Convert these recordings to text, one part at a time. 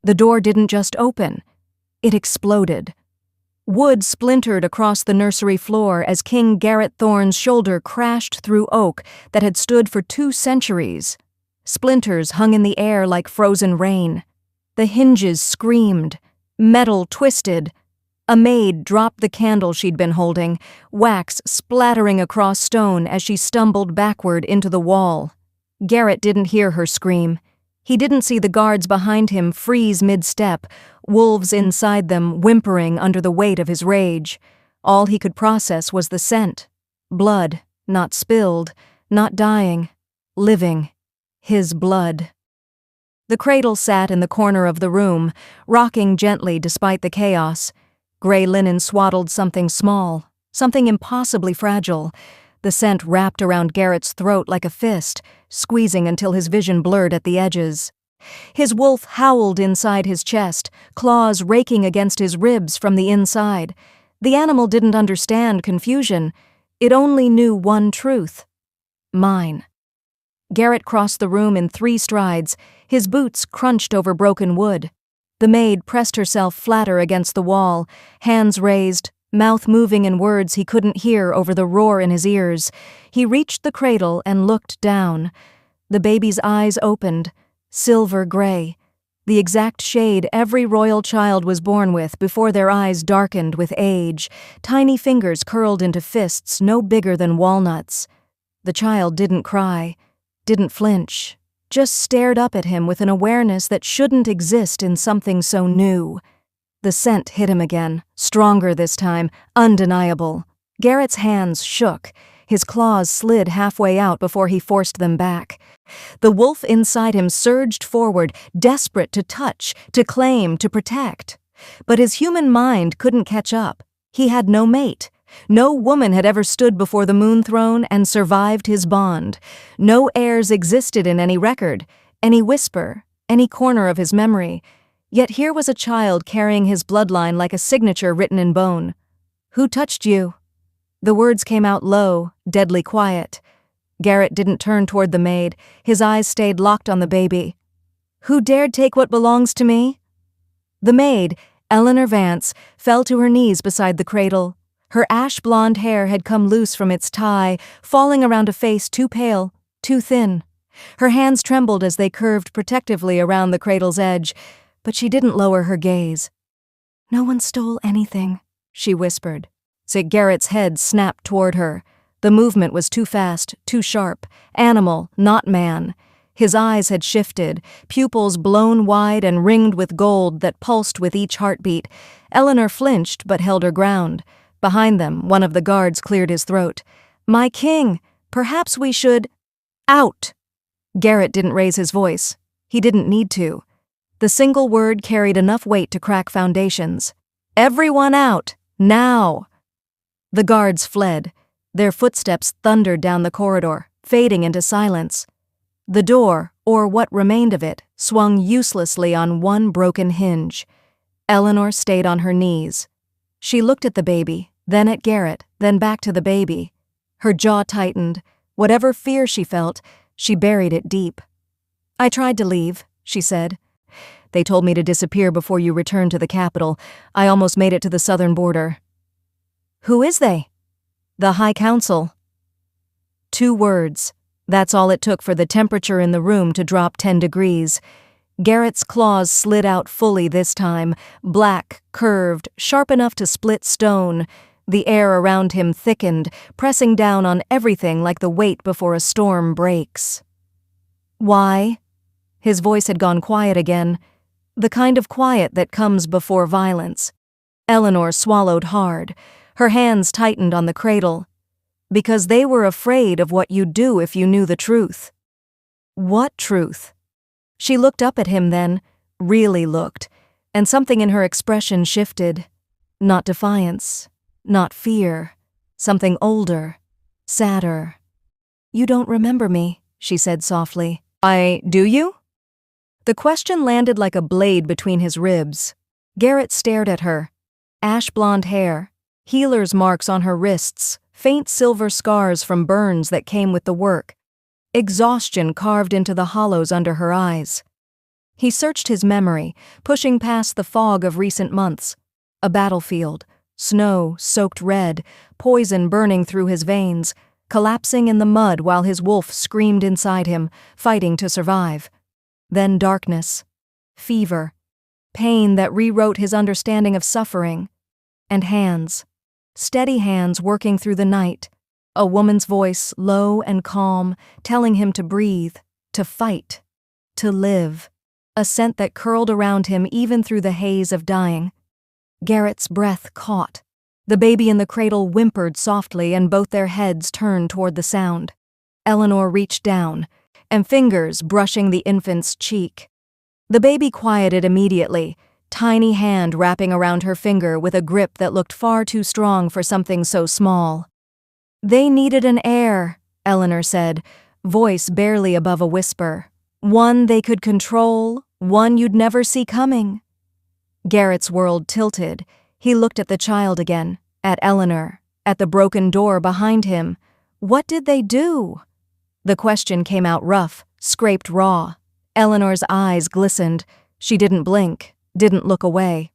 The door didn't just open, it exploded. Wood splintered across the nursery floor as King Garrett Thorne's shoulder crashed through oak that had stood for 2 centuries. Splinters hung in the air like frozen rain. The hinges screamed. Metal twisted. A maid dropped the candle she'd been holding, wax splattering across stone as she stumbled backward into the wall. Garrett didn't hear her scream. He didn't see the guards behind him freeze mid-step, wolves inside them whimpering under the weight of his rage. All he could process was the scent. Blood, not spilled, not dying, living. His blood. The cradle sat in the corner of the room, rocking gently despite the chaos. Gray linen swaddled something small, something impossibly fragile. The scent wrapped around Garrett's throat like a fist, squeezing until his vision blurred at the edges. His wolf howled inside his chest, claws raking against his ribs from the inside. The animal didn't understand confusion. It only knew one truth. Mine. Garrett crossed the room in 3 strides, his boots crunched over broken wood. The maid pressed herself flatter against the wall, hands raised, mouth moving in words he couldn't hear over the roar in his ears. He reached the cradle and looked down. The baby's eyes opened, silver gray, the exact shade every royal child was born with before their eyes darkened with age, tiny fingers curled into fists no bigger than walnuts. The child didn't cry, didn't flinch, just stared up at him with an awareness that shouldn't exist in something so new. The scent hit him again, stronger this time, undeniable. Garrett's hands shook. His claws slid halfway out before he forced them back. The wolf inside him surged forward, desperate to touch, to claim, to protect. But his human mind couldn't catch up. He had no mate. No woman had ever stood before the moon throne and survived his bond. No heirs existed in any record, any whisper, any corner of his memory. Yet here was a child carrying his bloodline like a signature written in bone. "Who touched you?" The words came out low, deadly quiet. Garrett didn't turn toward the maid. His eyes stayed locked on the baby. "Who dared take what belongs to me?" The maid, Eleanor Vance, fell to her knees beside the cradle. Her ash-blonde hair had come loose from its tie, falling around a face too pale, too thin. Her hands trembled as they curved protectively around the cradle's edge, but she didn't lower her gaze. "No one stole anything," she whispered. Garrett's head snapped toward her. The movement was too fast, too sharp. Animal, not man. His eyes had shifted, pupils blown wide and ringed with gold that pulsed with each heartbeat. Eleanor flinched but held her ground. Behind them, one of the guards cleared his throat. "My king, perhaps we should—" "Out!" Garrett didn't raise his voice. He didn't need to. The single word carried enough weight to crack foundations. "Everyone out! Now!" The guards fled. Their footsteps thundered down the corridor, fading into silence. The door, or what remained of it, swung uselessly on one broken hinge. Eleanor stayed on her knees. She looked at the baby, then at Garrett, then back to the baby. Her jaw tightened. Whatever fear she felt, she buried it deep. "I tried to leave," she said. "They told me to disappear before you returned to the capital. I almost made it to the southern border." "Who is they?" "The High Council." 2 words. That's all it took for the temperature in the room to drop 10 degrees. Garrett's claws slid out fully this time, black, curved, sharp enough to split stone. The air around him thickened, pressing down on everything like the weight before a storm breaks. "Why?" His voice had gone quiet again, the kind of quiet that comes before violence. Eleanor swallowed hard. Her hands tightened on the cradle. "Because they were afraid of what you'd do if you knew the truth." "What truth?" She looked up at him then, really looked, and something in her expression shifted. Not defiance, not fear, something older, sadder. "You don't remember me," she said softly. Do you?" The question landed like a blade between his ribs. Garrett stared at her. Ash-blonde hair, healer's marks on her wrists, faint silver scars from burns that came with the work. Exhaustion carved into the hollows under her eyes. He searched his memory, pushing past the fog of recent months. A battlefield, snow soaked red, poison burning through his veins, collapsing in the mud while his wolf screamed inside him, fighting to survive. Then darkness, fever, pain that rewrote his understanding of suffering, and hands, steady hands working through the night, a woman's voice, low and calm, telling him to breathe, to fight, to live, a scent that curled around him even through the haze of dying. Garrett's breath caught. The baby in the cradle whimpered softly and both their heads turned toward the sound. Eleanor reached down, and fingers brushing the infant's cheek. The baby quieted immediately, tiny hand wrapping around her finger with a grip that looked far too strong for something so small. "They needed an heir," Eleanor said, voice barely above a whisper. "One they could control, one you'd never see coming." Garrett's world tilted. He looked at the child again, at Eleanor, at the broken door behind him. What did they do? The question came out rough, scraped raw. Eleanor's eyes glistened. She didn't blink, didn't look away.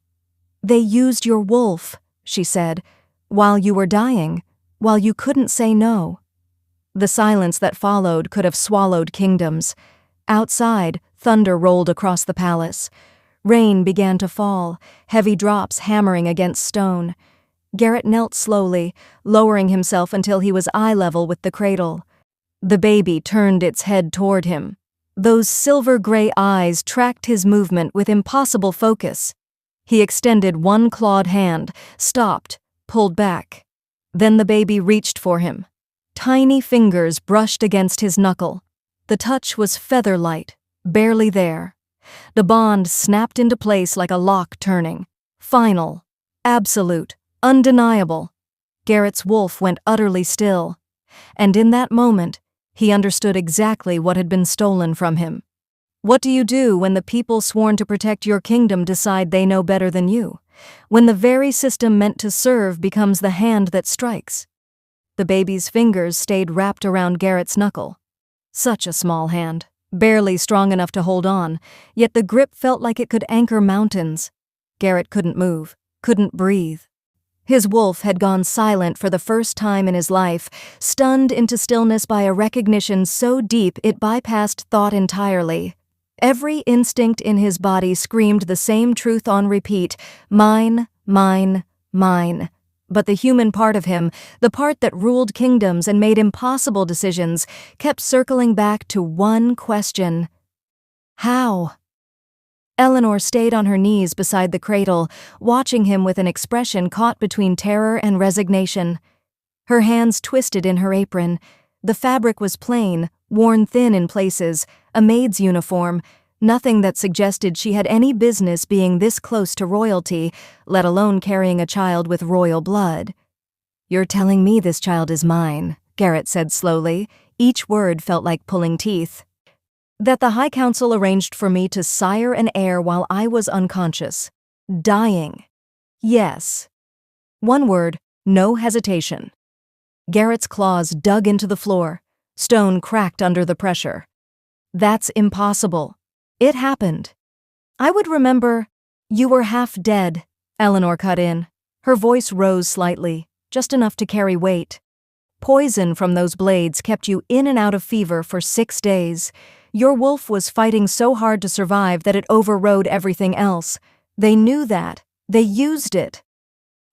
"They used your wolf," she said, "while you were dying, while you couldn't say no." The silence that followed could have swallowed kingdoms. Outside, thunder rolled across the palace. Rain began to fall, heavy drops hammering against stone. Garrett knelt slowly, lowering himself until he was eye level with the cradle. The baby turned its head toward him. Those silver-gray eyes tracked his movement with impossible focus. He extended one clawed hand, stopped, pulled back. Then the baby reached for him. Tiny fingers brushed against his knuckle. The touch was feather-light, barely there. The bond snapped into place like a lock turning. Final, absolute, undeniable. Garrett's wolf went utterly still. And in that moment, he understood exactly what had been stolen from him. What do you do when the people sworn to protect your kingdom decide they know better than you? When the very system meant to serve becomes the hand that strikes? The baby's fingers stayed wrapped around Garrett's knuckle. Such a small hand, barely strong enough to hold on, yet the grip felt like it could anchor mountains. Garrett couldn't move, couldn't breathe. His wolf had gone silent for the first time in his life, stunned into stillness by a recognition so deep it bypassed thought entirely. Every instinct in his body screamed the same truth on repeat: mine, mine, mine. But the human part of him, the part that ruled kingdoms and made impossible decisions, kept circling back to one question: how? Eleanor stayed on her knees beside the cradle, watching him with an expression caught between terror and resignation. Her hands twisted in her apron. The fabric was plain, worn thin in places, a maid's uniform, nothing that suggested she had any business being this close to royalty, let alone carrying a child with royal blood. "You're telling me this child is mine," Garrett said slowly. Each word felt like pulling teeth. "That the High Council arranged for me to sire an heir while I was unconscious. Dying. Yes." One word, no hesitation. Garrett's claws dug into the floor. Stone cracked under the pressure. "That's impossible. It happened. I would remember—" "You were half dead," Eleanor cut in. Her voice rose slightly, just enough to carry weight. "Poison from those blades kept you in and out of fever for 6 days. Your wolf was fighting so hard to survive that it overrode everything else. They knew that. They used it."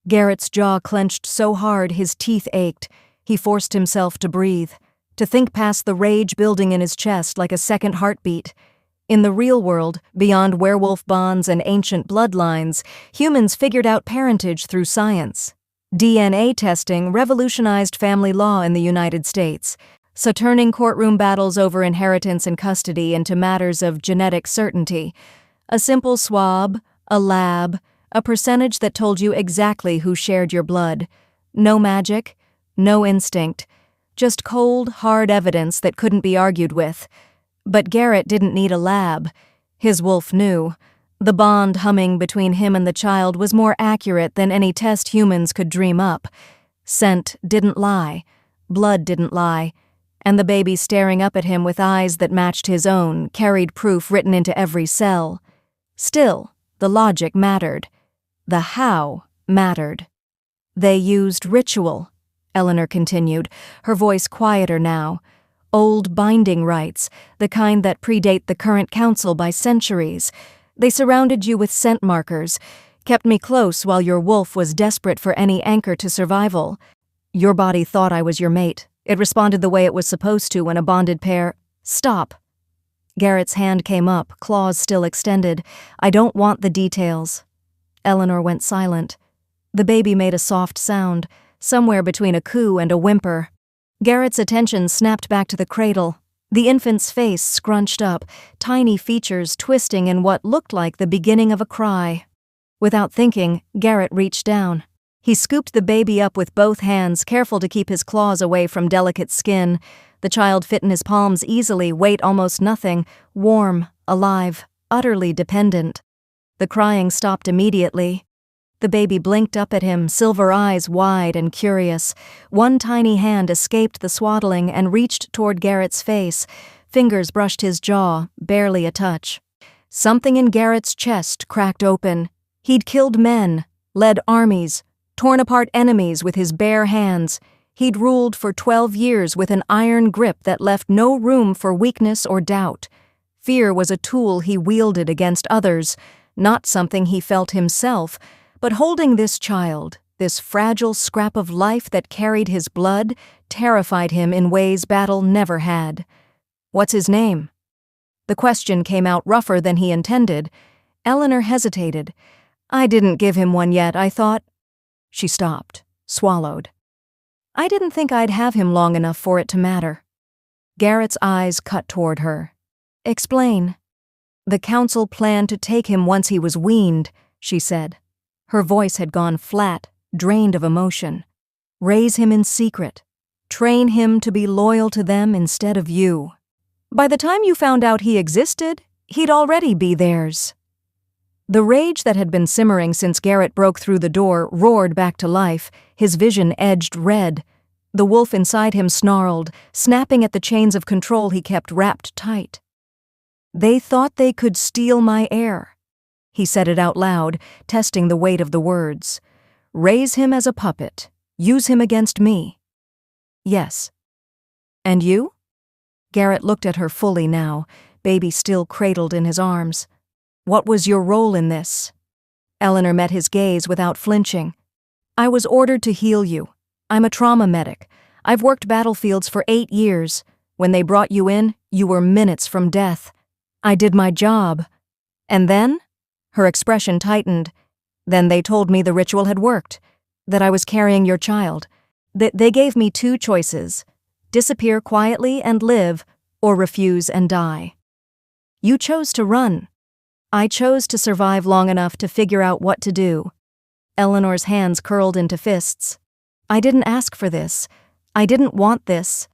Garrett's jaw clenched so hard his teeth ached. He forced himself to breathe, to think past the rage building in his chest like a second heartbeat. In the real world, beyond werewolf bonds and ancient bloodlines, humans figured out parentage through science. DNA testing revolutionized family law in the United States, so turning courtroom battles over inheritance and custody into matters of genetic certainty. A simple swab, a lab, a percentage that told you exactly who shared your blood. No magic, no instinct, just cold, hard evidence that couldn't be argued with. But Garrett didn't need a lab. His wolf knew. The bond humming between him and the child was more accurate than any test humans could dream up. Scent didn't lie. Blood didn't lie. and the baby staring up at him with eyes that matched his own, carried proof written into every cell. Still, the logic mattered. The how mattered. They used ritual, Eleanor continued, her voice quieter now. Old binding rites, the kind that predate the current council by centuries. They surrounded you with scent markers, kept me close while your wolf was desperate for any anchor to survival. Your body thought I was your mate. It responded the way it was supposed to when a bonded pair— Stop. Garrett's hand came up, claws still extended. I don't want the details. Eleanor went silent. The baby made a soft sound, somewhere between a coo and a whimper. Garrett's attention snapped back to the cradle. The infant's face scrunched up, tiny features twisting in what looked like the beginning of a cry. Without thinking, Garrett reached down. He scooped the baby up with both hands, careful to keep his claws away from delicate skin. The child fit in his palms easily, weight almost nothing, warm, alive, utterly dependent. The crying stopped immediately. The baby blinked up at him, silver eyes wide and curious. One tiny hand escaped the swaddling and reached toward Garrett's face. Fingers brushed his jaw, barely a touch. Something in Garrett's chest cracked open. He'd killed men, led armies, torn apart enemies with his bare hands. He'd ruled for 12 years with an iron grip that left no room for weakness or doubt. Fear was a tool he wielded against others, not something he felt himself, but holding this child, this fragile scrap of life that carried his blood, terrified him in ways battle never had. What's his name? The question came out rougher than he intended. Eleanor hesitated. I didn't give him one yet, I thought. She stopped, swallowed. I didn't think I'd have him long enough for it to matter. Garrett's eyes cut toward her. Explain. The council planned to take him once he was weaned, she said. Her voice had gone flat, drained of emotion. Raise him in secret. Train him to be loyal to them instead of you. By the time you found out he existed, he'd already be theirs. The rage that had been simmering since Garrett broke through the door roared back to life, his vision edged red. The wolf inside him snarled, snapping at the chains of control he kept wrapped tight. They thought they could steal my heir. He said it out loud, testing the weight of the words. Raise him as a puppet. Use him against me. Yes. And you? Garrett looked at her fully now, baby still cradled in his arms. What was your role in this? Eleanor met his gaze without flinching. I was ordered to heal you. I'm a trauma medic. I've worked battlefields for 8 years. When they brought you in, you were minutes from death. I did my job. And then? Her expression tightened. Then they told me the ritual had worked, that I was carrying your child. They gave me 2 choices. Disappear quietly and live, or refuse and die. You chose to run. I chose to survive long enough to figure out what to do. Eleanor's hands curled into fists. I didn't ask for this. I didn't want this.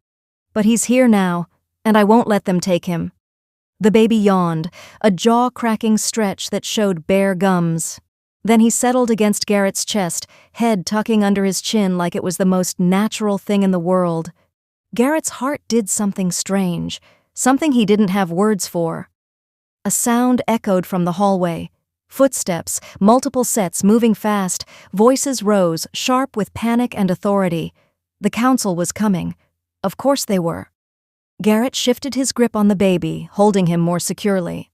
But he's here now, and I won't let them take him. The baby yawned, a jaw-cracking stretch that showed bare gums. Then he settled against Garrett's chest, head tucking under his chin like it was the most natural thing in the world. Garrett's heart did something strange, something he didn't have words for. A sound echoed from the hallway. Footsteps, multiple sets moving fast, voices rose, sharp with panic and authority. The council was coming. Of course they were. Garrett shifted his grip on the baby, holding him more securely.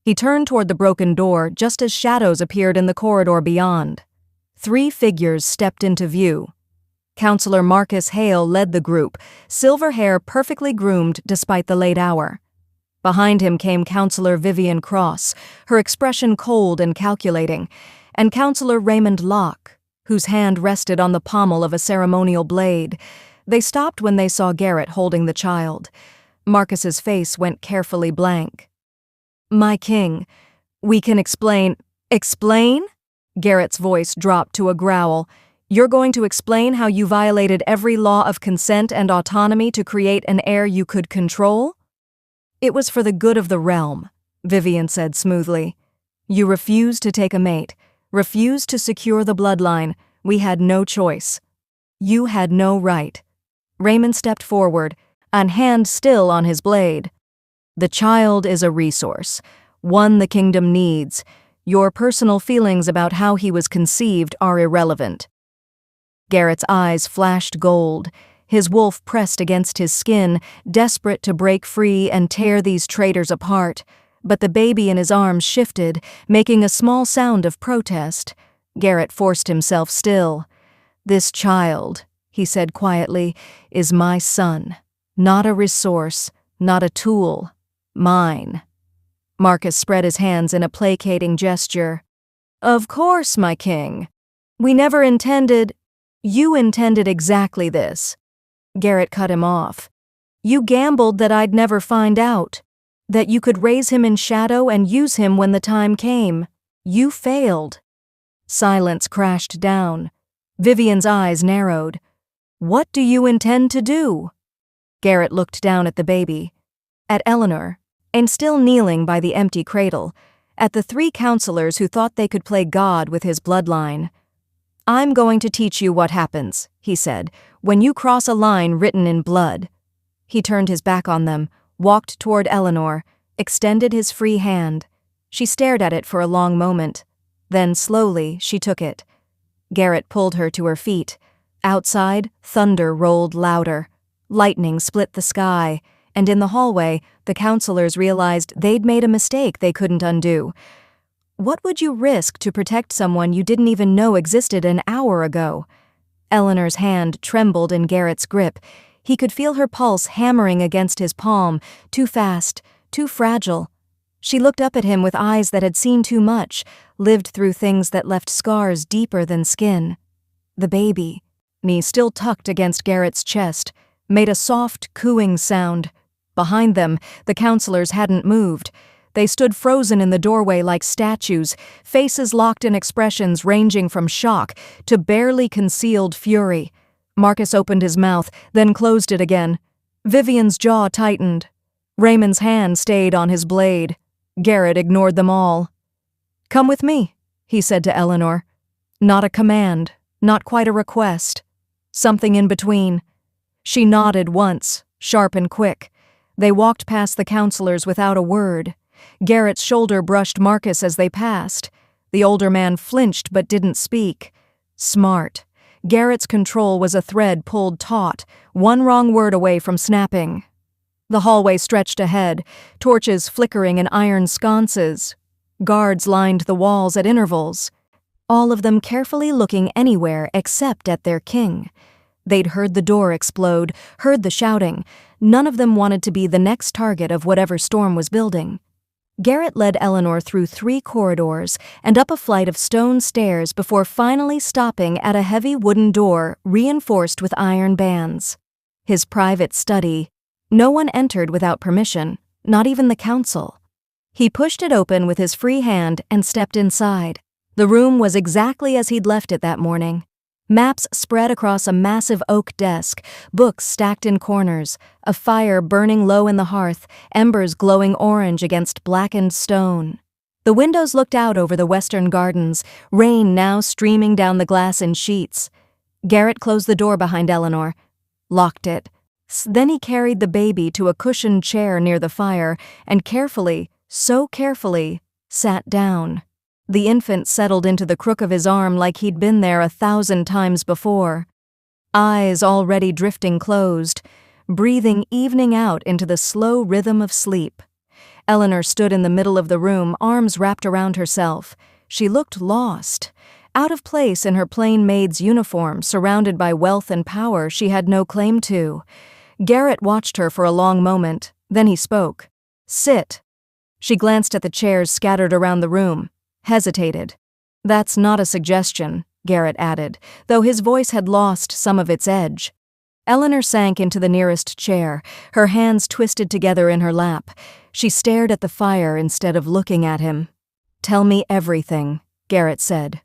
He turned toward the broken door just as shadows appeared in the corridor beyond. 3 figures stepped into view. Counselor Marcus Hale led the group, silver hair perfectly groomed despite the late hour. Behind him came Counselor Vivian Cross, her expression cold and calculating, and Counselor Raymond Locke, whose hand rested on the pommel of a ceremonial blade. They stopped when they saw Garrett holding the child. Marcus's face went carefully blank. My king, we can explain— Explain? Garrett's voice dropped to a growl. You're going to explain how you violated every law of consent and autonomy to create an heir you could control? It was for the good of the realm, Vivian said smoothly. You refused to take a mate, refused to secure the bloodline. We had no choice. You had no right. Raymond stepped forward. a hand still on his blade. "The child is a resource, one the kingdom needs. Your personal feelings about how he was conceived are irrelevant." Garrett's eyes flashed gold. His wolf pressed against his skin, desperate to break free and tear these traitors apart. But the baby in his arms shifted, making a small sound of protest. Garrett forced himself still. "This child," he said quietly, "is my son. Not a resource, not a tool. Mine." Marcus spread his hands in a placating gesture. "Of course, my king. We never intended—" "You intended exactly this." Garrett cut him off. "You gambled that I'd never find out, that you could raise him in shadow and use him when the time came. You failed." Silence crashed down. Vivian's eyes narrowed. "What do you intend to do?" Garrett looked down at the baby, at Eleanor, and still kneeling by the empty cradle, at the 3 counselors who thought they could play God with his bloodline. "I'm going to teach you what happens," he said, "when you cross a line written in blood." He turned his back on them, walked toward Eleanor, extended his free hand. She stared at it for a long moment. Then, slowly, she took it. Garrett pulled her to her feet. Outside, thunder rolled louder. Lightning split the sky, and in the hallway, the counselors realized they'd made a mistake they couldn't undo. What would you risk to protect someone you didn't even know existed an hour ago? Eleanor's hand trembled in Garrett's grip. He could feel her pulse hammering against his palm, too fast, too fragile. She looked up at him with eyes that had seen too much, lived through things that left scars deeper than skin. The baby, knee still tucked against Garrett's chest, made a soft, cooing sound. Behind them, the counselors hadn't moved. They stood frozen in the doorway like statues, faces locked in expressions ranging from shock to barely concealed fury. Marcus opened his mouth, then closed it again. Vivian's jaw tightened. Raymond's hand stayed on his blade. Garrett ignored them all. "Come with me," he said to Eleanor. Not a command, not quite a request. Something in between. She nodded once, sharp and quick. They walked past the counselors without a word. Garrett's shoulder brushed Marcus as they passed. The older man flinched but didn't speak. Smart. Garrett's control was a thread pulled taut, one wrong word away from snapping. The hallway stretched ahead, torches flickering in iron sconces. Guards lined the walls at intervals, all of them carefully looking anywhere except at their king. They'd heard the door explode, heard the shouting. None of them wanted to be the next target of whatever storm was building. Garrett led Eleanor through 3 corridors and up a flight of stone stairs before finally stopping at a heavy wooden door reinforced with iron bands. His private study. No one entered without permission, not even the council. He pushed it open with his free hand and stepped inside. The room was exactly as he'd left it that morning. Maps spread across a massive oak desk, books stacked in corners, a fire burning low in the hearth, embers glowing orange against blackened stone. The windows looked out over the western gardens, rain now streaming down the glass in sheets. Garrett closed the door behind Eleanor, locked it. Then he carried the baby to a cushioned chair near the fire and carefully, so carefully, sat down. The infant settled into the crook of his arm like he'd been there 1,000 times before. Eyes already drifting closed, breathing evening out into the slow rhythm of sleep. Eleanor stood in the middle of the room, arms wrapped around herself. She looked lost, out of place in her plain maid's uniform, surrounded by wealth and power she had no claim to. Garrett watched her for a long moment, then he spoke. "Sit." She glanced at the chairs scattered around the room. Hesitated. "That's not a suggestion," Garrett added, though his voice had lost some of its edge. Eleanor sank into the nearest chair, her hands twisted together in her lap. She stared at the fire instead of looking at him. "Tell me everything," Garrett said.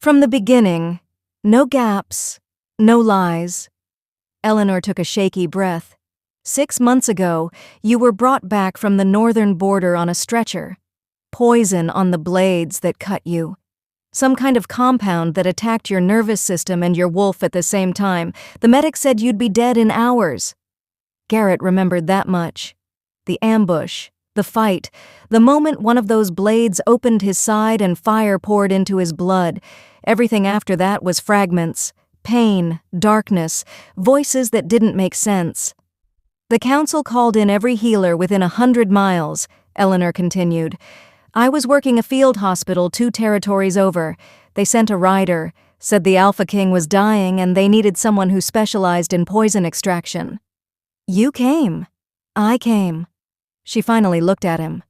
"From the beginning. No gaps. No lies." Eleanor took a shaky breath. 6 months ago, you were brought back from the northern border on a stretcher. Poison on the blades that cut you. Some kind of compound that attacked your nervous system and your wolf at the same time. The medic said you'd be dead in hours. Garrett remembered that much. The ambush, the fight, the moment one of those blades opened his side and fire poured into his blood. Everything after that was fragments, pain, darkness, voices that didn't make sense. The council called in every healer within 100 miles, Eleanor continued. I was working a field hospital 2 territories over. They sent a rider, said the Alpha King was dying and they needed someone who specialized in poison extraction. You came. I came. She finally looked at him.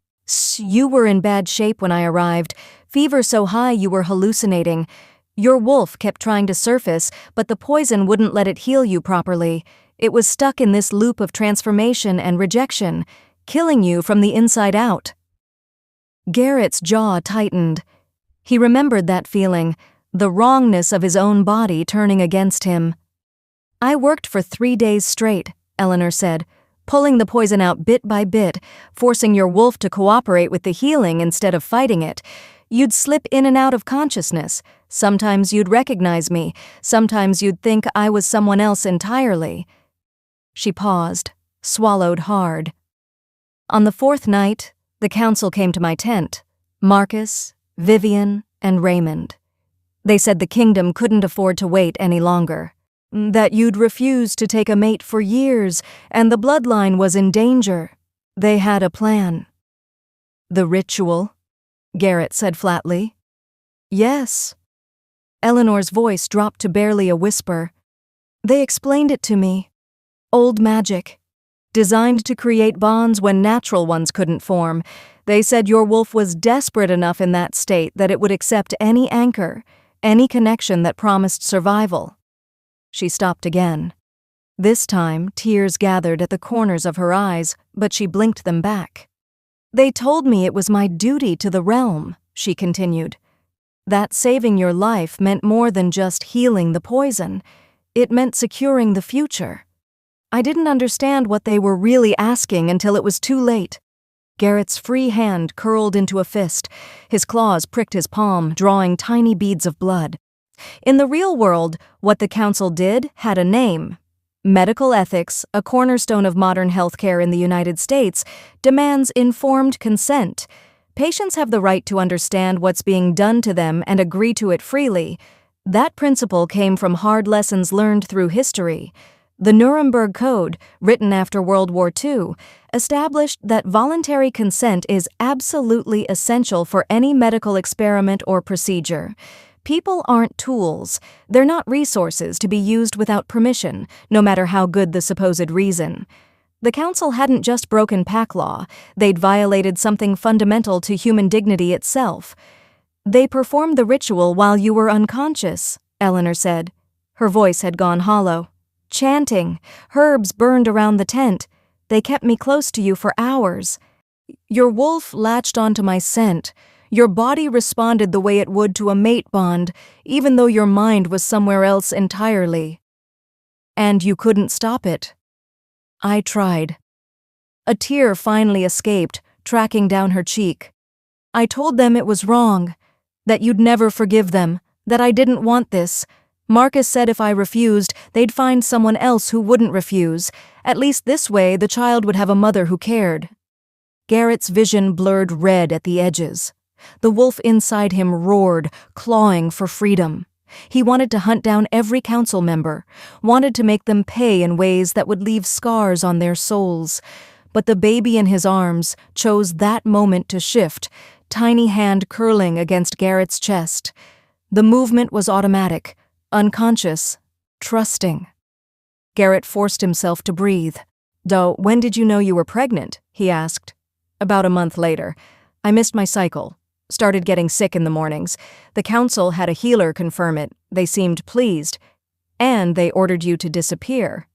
You were in bad shape when I arrived. Fever so high you were hallucinating. Your wolf kept trying to surface, but the poison wouldn't let it heal you properly. It was stuck in this loop of transformation and rejection, killing you from the inside out. Garrett's jaw tightened. He remembered that feeling, the wrongness of his own body turning against him. I worked for 3 days straight, Eleanor said, pulling the poison out bit by bit, forcing your wolf to cooperate with the healing instead of fighting it. You'd slip in and out of consciousness. Sometimes you'd recognize me. Sometimes you'd think I was someone else entirely. She paused, swallowed hard. On the 4th night, the council came to my tent. Marcus, Vivian, and Raymond. They said the kingdom couldn't afford to wait any longer. That you'd refused to take a mate for years, and the bloodline was in danger. They had a plan. The ritual? Garrett said flatly. Yes. Eleanor's voice dropped to barely a whisper. They explained it to me. Old magic. Designed to create bonds when natural ones couldn't form. They said your wolf was desperate enough in that state that it would accept any anchor, any connection that promised survival. She stopped again. This time, tears gathered at the corners of her eyes, but she blinked them back. They told me it was my duty to the realm, she continued. That saving your life meant more than just healing the poison. It meant securing the future. I didn't understand what they were really asking until it was too late. Garrett's free hand curled into a fist. His claws pricked his palm, drawing tiny beads of blood. In the real world, what the council did had a name. Medical ethics, a cornerstone of modern healthcare in the United States, demands informed consent. Patients have the right to understand what's being done to them and agree to it freely. That principle came from hard lessons learned through history. The Nuremberg Code, written after World War II, established that voluntary consent is absolutely essential for any medical experiment or procedure. People aren't tools. They're not resources to be used without permission, no matter how good the supposed reason. The council hadn't just broken pack law, they'd violated something fundamental to human dignity itself. They performed the ritual while you were unconscious, Eleanor said. Her voice had gone hollow. Chanting, herbs burned around the tent. They kept me close to you for hours. Your wolf latched onto my scent. Your body responded the way it would to a mate bond, even though your mind was somewhere else entirely. And you couldn't stop it. I tried. A tear finally escaped, tracking down her cheek. I told them it was wrong, that you'd never forgive them, that I didn't want this. Marcus said if I refused, they'd find someone else who wouldn't refuse. At least this way, the child would have a mother who cared. Garrett's vision blurred red at the edges. The wolf inside him roared, clawing for freedom. He wanted to hunt down every council member, wanted to make them pay in ways that would leave scars on their souls. But the baby in his arms chose that moment to shift, tiny hand curling against Garrett's chest. The movement was automatic, unconscious, trusting. Garrett forced himself to breathe. "Though, when did you know you were pregnant?" he asked. "About a month later. I missed my cycle. Started getting sick in the mornings. The council had a healer confirm it. They seemed pleased. And they ordered you to disappear."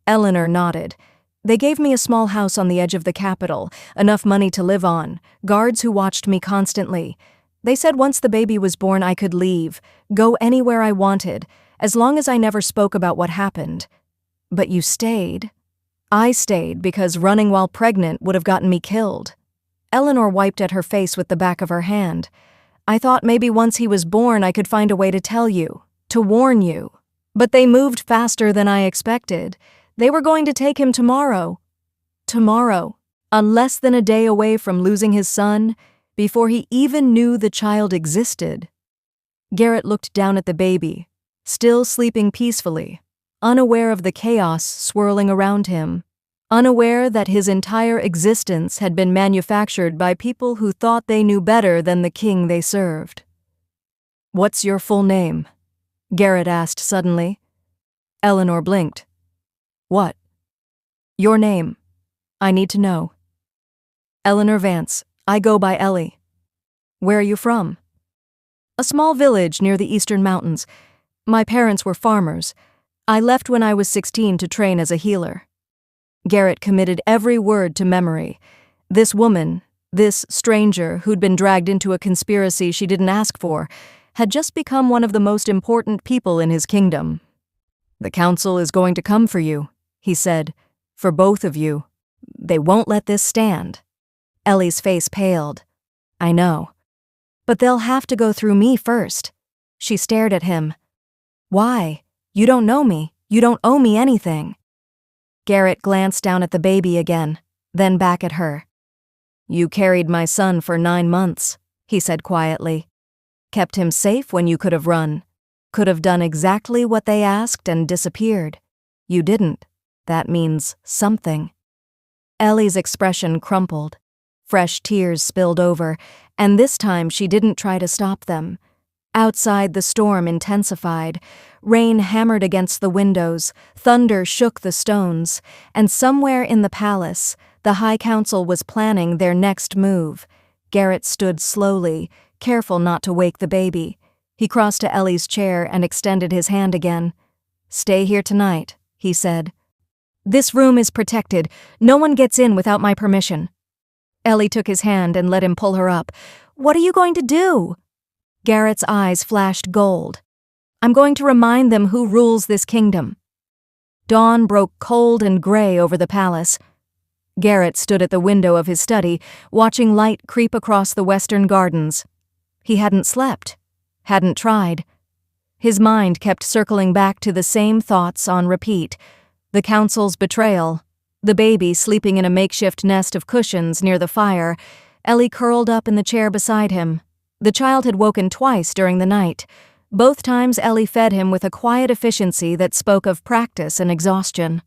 Eleanor nodded. "They gave me a small house on the edge of the capital, enough money to live on, guards who watched me constantly. They said once the baby was born I could leave, go anywhere I wanted, as long as I never spoke about what happened. But you stayed." "I stayed because running while pregnant would have gotten me killed." Eleanor wiped at her face with the back of her hand. "I thought maybe once he was born I could find a way to tell you, to warn you. But they moved faster than I expected. They were going to take him tomorrow. Tomorrow, less than a day away from losing his son, before he even knew the child existed. Garrett looked down at the baby, still sleeping peacefully, unaware of the chaos swirling around him, unaware that his entire existence had been manufactured by people who thought they knew better than the king they served. "What's your full name?" Garrett asked suddenly. Eleanor blinked. "What?" "Your name. I need to know." "Eleanor Vance. I go by Ellie." "Where are you from?" "A small village near the eastern mountains. My parents were farmers. I left when I was 16 to train as a healer." Garrett committed every word to memory. This woman, this stranger who'd been dragged into a conspiracy she didn't ask for, had just become one of the most important people in his kingdom. "The council is going to come for you," he said. "For both of you. They won't let this stand." Ellie's face paled. "I know. But they'll have to go through me first." She stared at him. "Why? You don't know me. You don't owe me anything." Garrett glanced down at the baby again, then back at her. "You carried my son for 9 months," he said quietly. "Kept him safe when you could have run. Could have done exactly what they asked and disappeared. You didn't. That means something." Ellie's expression crumpled. Fresh tears spilled over, and this time she didn't try to stop them. Outside, the storm intensified. Rain hammered against the windows, thunder shook the stones, and somewhere in the palace, the High Council was planning their next move. Garrett stood slowly, careful not to wake the baby. He crossed to Ellie's chair and extended his hand again. "Stay here tonight," he said. "This room is protected. No one gets in without my permission." Ellie took his hand and let him pull her up. "What are you going to do?" Garrett's eyes flashed gold. "I'm going to remind them who rules this kingdom." Dawn broke cold and gray over the palace. Garrett stood at the window of his study, watching light creep across the western gardens. He hadn't slept, hadn't tried. His mind kept circling back to the same thoughts on repeat. The council's betrayal, the baby sleeping in a makeshift nest of cushions near the fire, Ellie curled up in the chair beside him. The child had woken twice during the night. Both times Ellie fed him with a quiet efficiency that spoke of practice and exhaustion.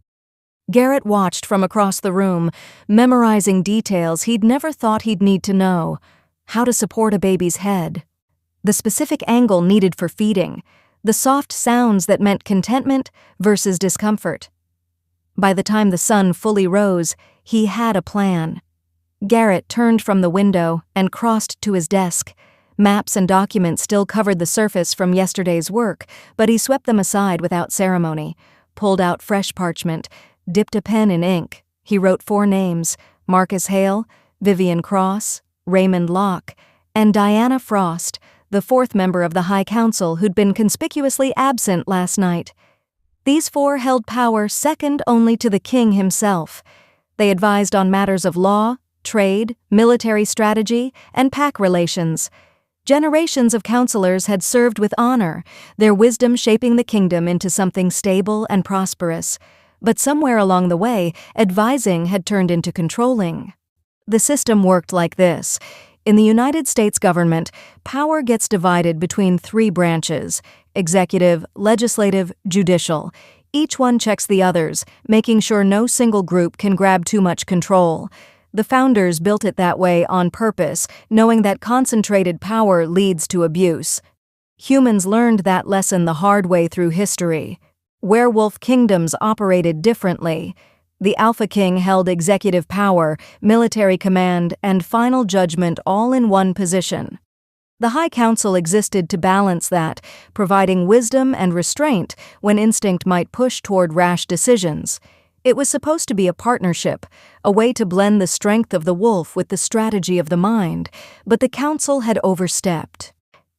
Garrett watched from across the room, memorizing details he'd never thought he'd need to know. How to support a baby's head. The specific angle needed for feeding. The soft sounds that meant contentment versus discomfort. By the time the sun fully rose, he had a plan. Garrett turned from the window and crossed to his desk. Maps and documents still covered the surface from yesterday's work, but he swept them aside without ceremony, pulled out fresh parchment, dipped a pen in ink. He wrote 4 names: Marcus Hale, Vivian Cross, Raymond Locke, and Diana Frost, the 4th member of the High Council who'd been conspicuously absent last night. These 4 held power second only to the king himself. They advised on matters of law, trade, military strategy, and pack relations. Generations of counselors had served with honor, their wisdom shaping the kingdom into something stable and prosperous. But somewhere along the way, advising had turned into controlling. The system worked like this. In the United States government, power gets divided between 3 branches: executive, legislative, judicial. Each one checks the others, making sure no single group can grab too much control. The founders built it that way on purpose, knowing that concentrated power leads to abuse. Humans learned that lesson the hard way through history. Werewolf kingdoms operated differently. The Alpha King held executive power, military command, and final judgment all in one position. The High Council existed to balance that, providing wisdom and restraint when instinct might push toward rash decisions. It was supposed to be a partnership, a way to blend the strength of the wolf with the strategy of the mind, but the council had overstepped.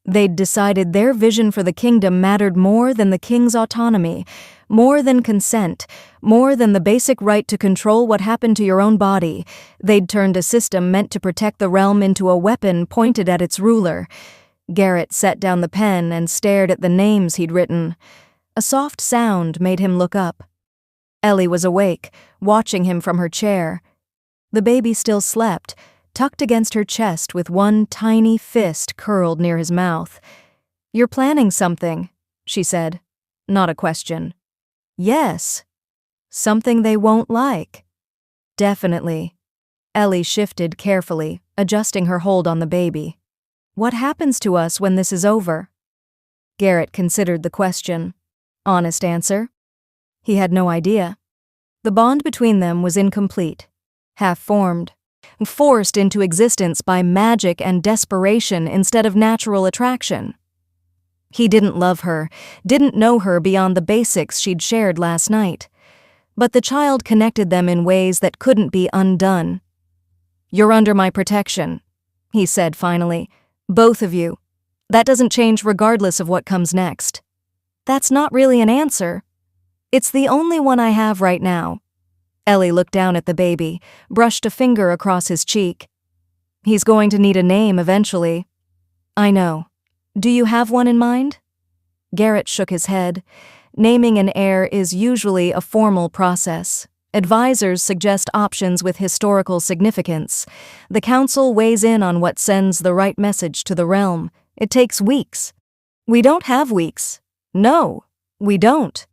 They'd decided their vision for the kingdom mattered more than the king's autonomy, more than consent, more than the basic right to control what happened to your own body. They'd turned a system meant to protect the realm into a weapon pointed at its ruler. Garrett set down the pen and stared at the names he'd written. A soft sound made him look up. Ellie was awake, watching him from her chair. The baby still slept, tucked against her chest with one tiny fist curled near his mouth. "You're planning something," she said. Not a question. "Yes. Something they won't like." "Definitely." Ellie shifted carefully, adjusting her hold on the baby. "What happens to us when this is over?" Garrett considered the question. Honest answer? He had no idea. The bond between them was incomplete, half-formed, forced into existence by magic and desperation instead of natural attraction. He didn't love her, didn't know her beyond the basics she'd shared last night. But the child connected them in ways that couldn't be undone. "You're under my protection," he said finally. "Both of you. That doesn't change regardless of what comes next." "That's not really an answer." "It's the only one I have right now." Ellie looked down at the baby, brushed a finger across his cheek. "He's going to need a name eventually." "I know. Do you have one in mind?" Garrett shook his head. Naming an heir is usually a formal process. Advisors suggest options with historical significance. The council weighs in on what sends the right message to the realm. It takes weeks. "We don't have weeks." "No, we don't."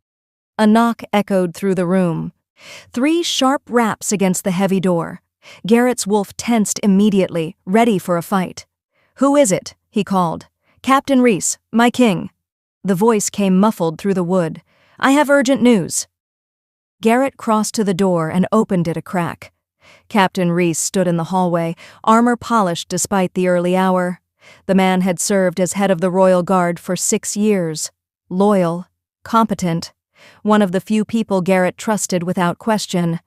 A knock echoed through the room. 3 sharp raps against the heavy door. Garrett's wolf tensed immediately, ready for a fight. "Who is it?" he called. "Captain Reese, my king." The voice came muffled through the wood. "I have urgent news." Garrett crossed to the door and opened it a crack. Captain Reese stood in the hallway, armor polished despite the early hour. The man had served as head of the Royal Guard for 6 years. Loyal, competent, one of the few people Garrett trusted without question.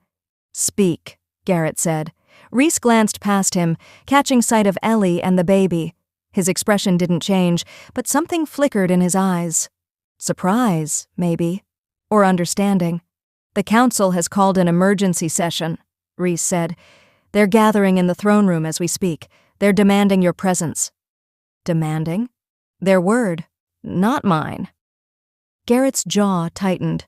"Speak," Garrett said. Reese glanced past him, catching sight of Ellie and the baby. His expression didn't change, but something flickered in his eyes. Surprise, maybe. Or understanding. "The council has called an emergency session," Reese said. "They're gathering in the throne room as we speak. They're demanding your presence." "Demanding?" "Their word, not mine." Garrett's jaw tightened.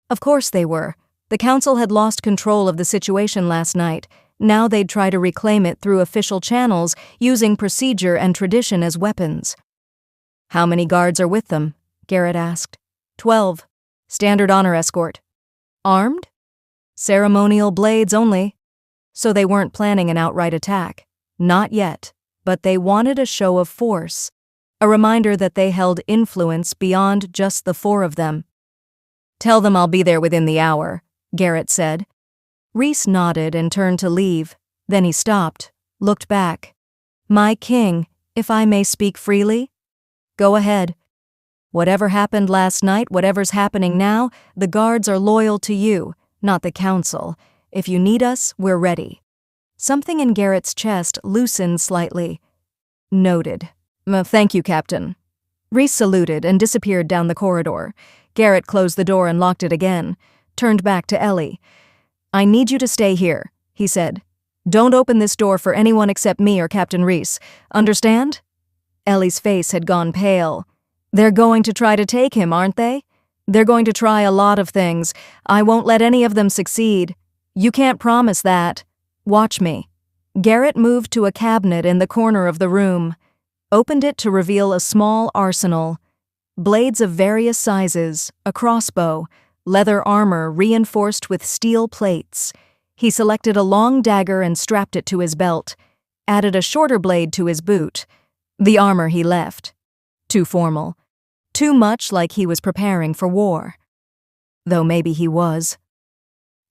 Of course they were. The council had lost control of the situation last night. Now they'd try to reclaim it through official channels, using procedure and tradition as weapons. "How many guards are with them?" Garrett asked. 12. Standard honor escort." "Armed?" "Ceremonial blades only." So they weren't planning an outright attack. Not yet, but they wanted a show of force. A reminder that they held influence beyond just the 4 of them. "Tell them I'll be there within the hour," Garrett said. Reese nodded and turned to leave. Then he stopped, looked back. "My king, if I may speak freely?" "Go ahead." "Whatever happened last night, whatever's happening now, the guards are loyal to you, not the council. If you need us, we're ready." Something in Garrett's chest loosened slightly. "Noted. Thank you, Captain." Reese saluted and disappeared down the corridor. Garrett closed the door and locked it again, turned back to Ellie. "I need you to stay here," he said. "Don't open this door for anyone except me or Captain Reese. Understand?" Ellie's face had gone pale. "They're going to try to take him, aren't they? They're going to try a lot of things. I won't let any of them succeed. You can't promise that. Watch me." Garrett moved to a cabinet in the corner of the room, opened it to reveal a small arsenal. Blades of various sizes, a crossbow, leather armor reinforced with steel plates. He selected a long dagger and strapped it to his belt, added a shorter blade to his boot. The armor he left. Too formal. Too much like he was preparing for war. Though maybe he was.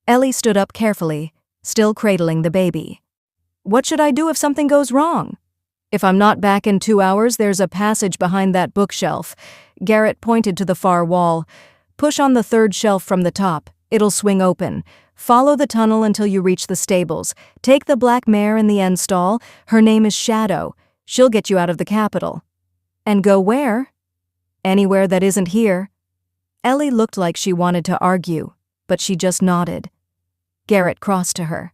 Ellie stood up carefully, still cradling the baby. "What should I do if something goes wrong?" "If I'm not back in 2 hours, there's a passage behind that bookshelf." Garrett pointed to the far wall. "Push on the 3rd shelf from the top. It'll swing open. Follow the tunnel until you reach the stables. Take the black mare in the end stall. Her name is Shadow. She'll get you out of the capital." "And go where?" "Anywhere that isn't here." Ellie looked like she wanted to argue, but she just nodded. Garrett crossed to her,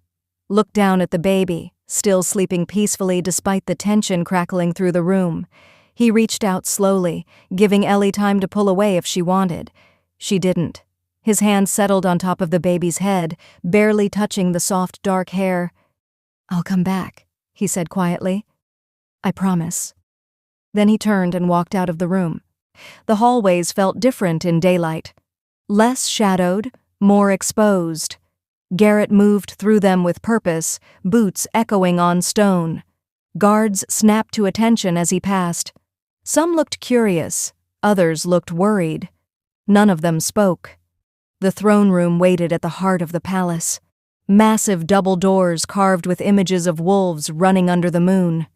looked down at the baby, still sleeping peacefully despite the tension crackling through the room. He reached out slowly, giving Ellie time to pull away if she wanted. She didn't. His hand settled on top of the baby's head, barely touching the soft, dark hair. "I'll come back," he said quietly. "I promise." Then he turned and walked out of the room. The hallways felt different in daylight. Less shadowed, more exposed. Garrett moved through them with purpose, boots echoing on stone. Guards snapped to attention as he passed. Some looked curious, others looked worried. None of them spoke. The throne room waited at the heart of the palace. Massive double doors carved with images of wolves running under the moon.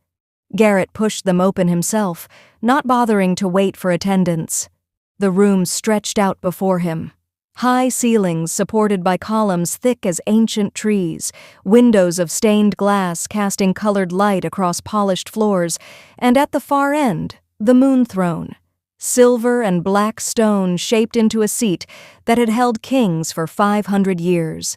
Garrett pushed them open himself, not bothering to wait for attendance. The room stretched out before him. High ceilings supported by columns thick as ancient trees, windows of stained glass casting colored light across polished floors, and at the far end, the moon throne. Silver and black stone shaped into a seat that had held kings for 500 years.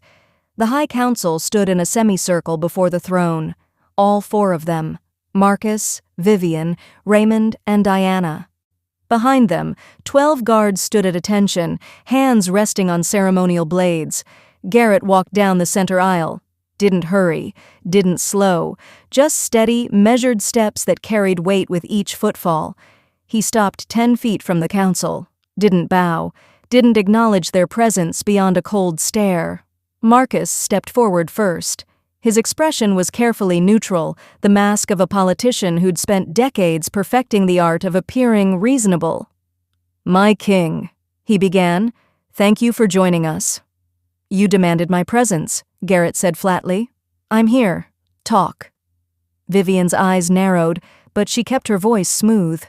The High Council stood in a semicircle before the throne, all four of them, Marcus, Vivian, Raymond, and Diana. Behind them, 12 guards stood at attention, hands resting on ceremonial blades. Garrett walked down the center aisle. Didn't hurry, didn't slow, just steady, measured steps that carried weight with each footfall. He stopped 10 feet from the council, didn't bow, didn't acknowledge their presence beyond a cold stare. Marcus stepped forward first. His expression was carefully neutral, the mask of a politician who'd spent decades perfecting the art of appearing reasonable. "My king," he began, "thank you for joining us." "You demanded my presence," Garrett said flatly. "I'm here. Talk." Vivian's eyes narrowed, but she kept her voice smooth.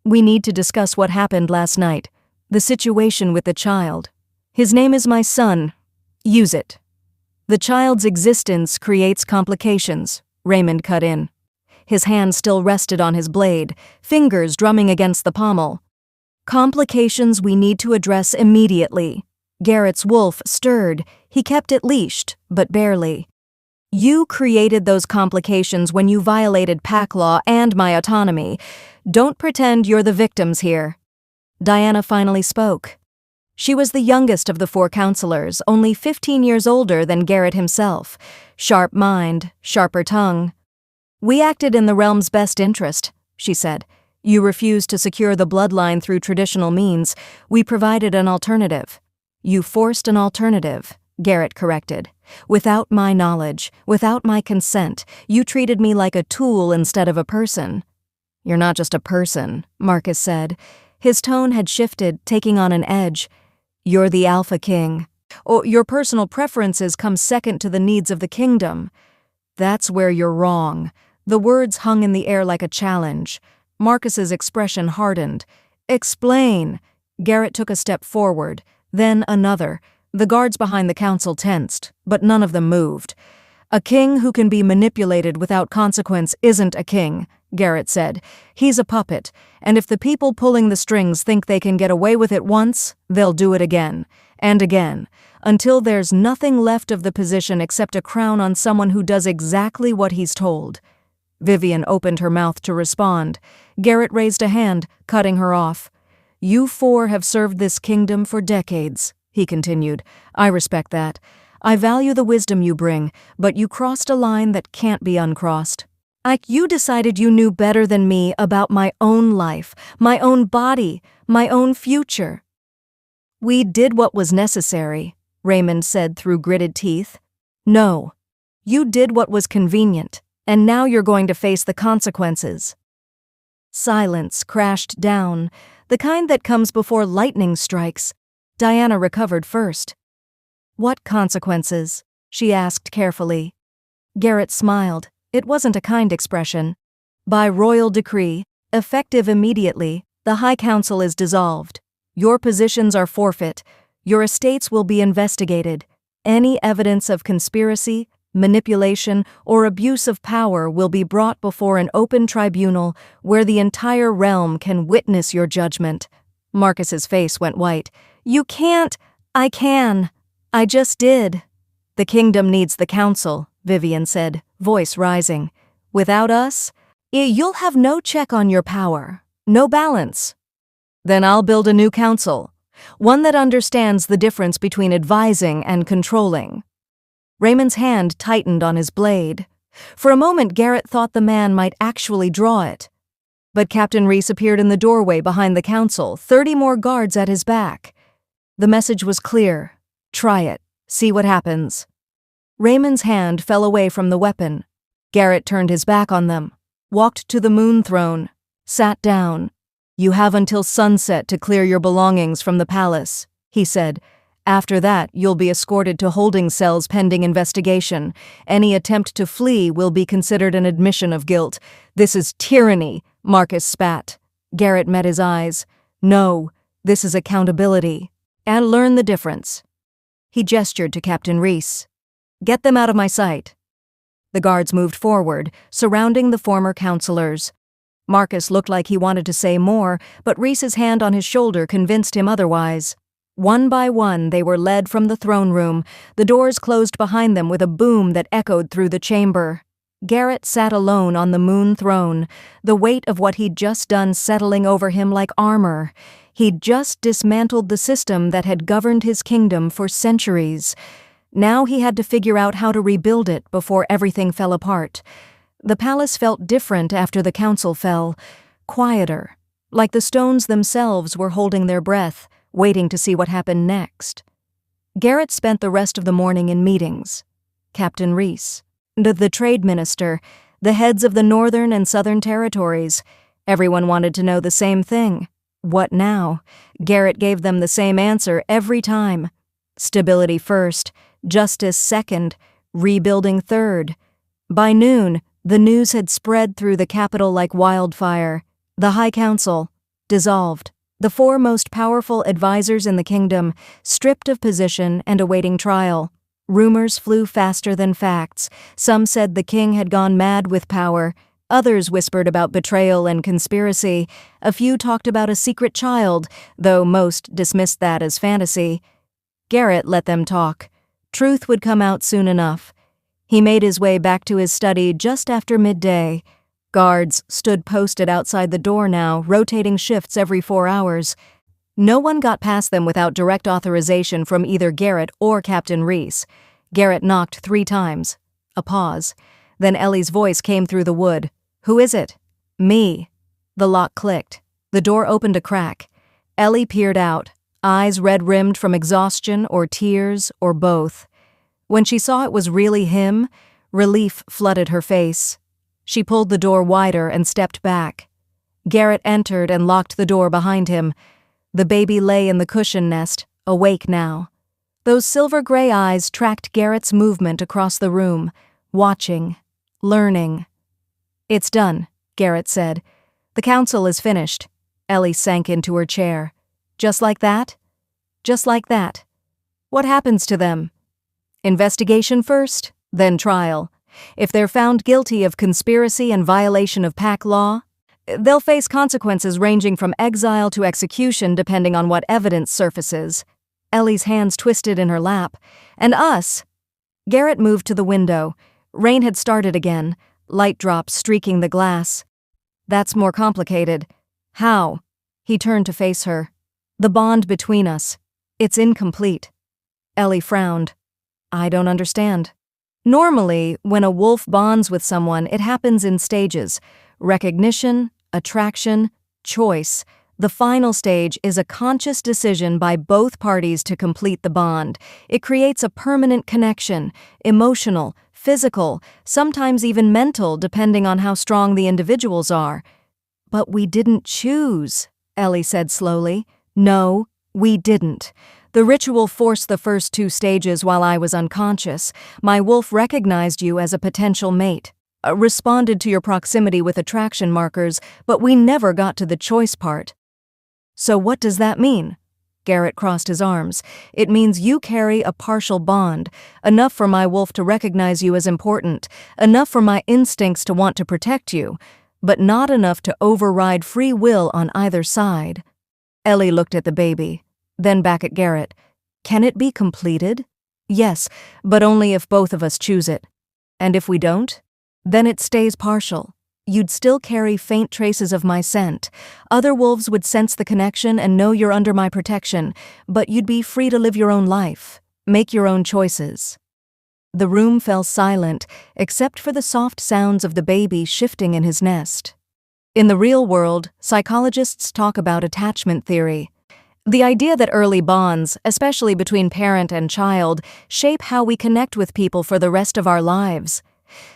"We need to discuss what happened last night, the situation with the child. His name is my son. Use it." "The child's existence creates complications," Raymond cut in. His hand still rested on his blade, fingers drumming against the pommel. "Complications we need to address immediately." Garrett's wolf stirred. He kept it leashed, but barely. "You created those complications when you violated pack law and my autonomy. Don't pretend you're the victims here." Diana finally spoke. She was the youngest of the four counselors, only 15 years older than Garrett himself. Sharp mind, sharper tongue. "We acted in the realm's best interest," she said. "You refused to secure the bloodline through traditional means. We provided an alternative." "You forced an alternative," Garrett corrected. "Without my knowledge, without my consent, you treated me like a tool instead of a person." "You're not just a person," Marcus said. His tone had shifted, taking on an edge. "You're the Alpha King. Or your personal preferences come second to the needs of the kingdom." "That's where you're wrong." The words hung in the air like a challenge. Marcus's expression hardened. "Explain." Garrett took a step forward, then another. The guards behind the council tensed, but none of them moved. "A king who can be manipulated without consequence isn't a king," Garrett said. "He's a puppet, and if the people pulling the strings think they can get away with it once, they'll do it again, and again, until there's nothing left of the position except a crown on someone who does exactly what he's told." Vivian opened her mouth to respond. Garrett raised a hand, cutting her off. "You four have served this kingdom for decades," he continued. "I respect that. I value the wisdom you bring, but you crossed a line that can't be uncrossed. You decided you knew better than me about my own life, my own body, my own future." "We did what was necessary," Raymond said through gritted teeth. "No. You did what was convenient, and now you're going to face the consequences." Silence crashed down, the kind that comes before lightning strikes. Diana recovered first. "What consequences?" she asked carefully. Garrett smiled. It wasn't a kind expression. "By royal decree, effective immediately, the High Council is dissolved. Your positions are forfeit. Your estates will be investigated. Any evidence of conspiracy, manipulation, or abuse of power will be brought before an open tribunal where the entire realm can witness your judgment." Marcus's face went white. "You can't." "I can. I just did." "The kingdom needs the council," Vivian said, voice rising. "Without us, you'll have no check on your power, no balance." "Then I'll build a new council," One that understands the difference between advising and controlling. Raymond's hand tightened on his blade. For a moment, Garrett thought the man might actually draw it. But Captain Reese appeared in the doorway behind the council, 30 more guards at his back. The message was clear. Try it. See what happens. Raymond's hand fell away from the weapon. Garrett turned his back on them, walked to the moon throne, sat down. You have until sunset to clear your belongings from the palace, he said. After that, you'll be escorted to holding cells pending investigation. Any attempt to flee will be considered an admission of guilt. This is tyranny, Marcus spat. Garrett met his eyes. No, this is accountability. And learn the difference. He gestured to Captain Reese. Get them out of my sight. The guards moved forward, surrounding the former counselors. Marcus looked like he wanted to say more, but Reese's hand on his shoulder convinced him otherwise. One by one, they were led from the throne room. The doors closed behind them with a boom that echoed through the chamber. Garrett sat alone on the moon throne, the weight of what he'd just done settling over him like armor. He'd just dismantled the system that had governed his kingdom for centuries. Now he had to figure out how to rebuild it before everything fell apart. The palace felt different after the council fell, quieter, like the stones themselves were holding their breath, waiting to see what happened next. Garrett spent the rest of the morning in meetings. Captain Reese, the trade minister, the heads of the northern and southern territories. Everyone wanted to know the same thing. What now? Garrett gave them the same answer every time. Stability first, justice second, rebuilding third. By noon, the news had spread through the capital like wildfire. The High Council, dissolved. The 4 most powerful advisors in the kingdom, stripped of position and awaiting trial. Rumors flew faster than facts. Some said the king had gone mad with power. Others whispered about betrayal and conspiracy. A few talked about a secret child, though most dismissed that as fantasy. Garrett let them talk. Truth would come out soon enough. He made his way back to his study just after midday. Guards stood posted outside the door now, rotating shifts every 4 hours. No one got past them without direct authorization from either Garrett or Captain Reese. Garrett knocked 3 times. A pause. Then Ellie's voice came through the wood. Who is it? Me. The lock clicked. The door opened a crack. Ellie peered out, eyes red-rimmed from exhaustion or tears or both. When she saw it was really him, relief flooded her face. She pulled the door wider and stepped back. Garrett entered and locked the door behind him. The baby lay in the cushion nest, awake now. Those silver-gray eyes tracked Garrett's movement across the room, watching, learning. It's done, Garrett said. The council is finished. Ellie sank into her chair. Just like that? Just like that. What happens to them? Investigation first, then trial. If they're found guilty of conspiracy and violation of pack law, they'll face consequences ranging from exile to execution depending on what evidence surfaces. Ellie's hands twisted in her lap. And us? Garrett moved to the window. Rain had started again, light drops streaking the glass. That's more complicated. How? He turned to face her. The bond between us. It's incomplete. Ellie frowned. I don't understand. Normally, when a wolf bonds with someone, it happens in stages. Recognition, attraction, choice. The final stage is a conscious decision by both parties to complete the bond. It creates a permanent connection, emotional, physical, sometimes even mental, depending on how strong the individuals are. But we didn't choose, Ellie said slowly. No, we didn't. The ritual forced the first 2 stages while I was unconscious. My wolf recognized you as a potential mate, responded to your proximity with attraction markers, but we never got to the choice part. So what does that mean? Garrett crossed his arms. It means you carry a partial bond, enough for my wolf to recognize you as important, enough for my instincts to want to protect you, but not enough to override free will on either side. Ellie looked at the baby, then back at Garrett. Can it be completed? Yes, but only if both of us choose it. And if we don't, then it stays partial. You'd still carry faint traces of my scent. Other wolves would sense the connection and know you're under my protection, but you'd be free to live your own life, make your own choices." The room fell silent, except for the soft sounds of the baby shifting in his nest. In the real world, psychologists talk about attachment theory. The idea that early bonds, especially between parent and child, shape how we connect with people for the rest of our lives.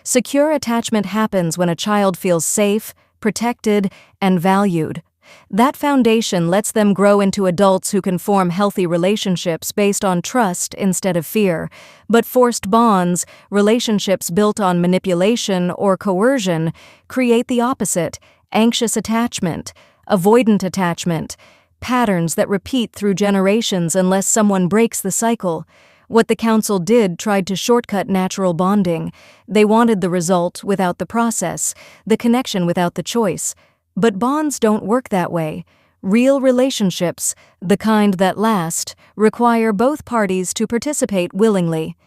Secure attachment happens when a child feels safe, protected, and valued. That foundation lets them grow into adults who can form healthy relationships based on trust instead of fear. But forced bonds, relationships built on manipulation or coercion, create the opposite: anxious attachment, avoidant attachment, patterns that repeat through generations unless someone breaks the cycle. What the council did tried to shortcut natural bonding. They wanted the result without the process, the connection without the choice. But bonds don't work that way. Real relationships, the kind that last, require both parties to participate willingly.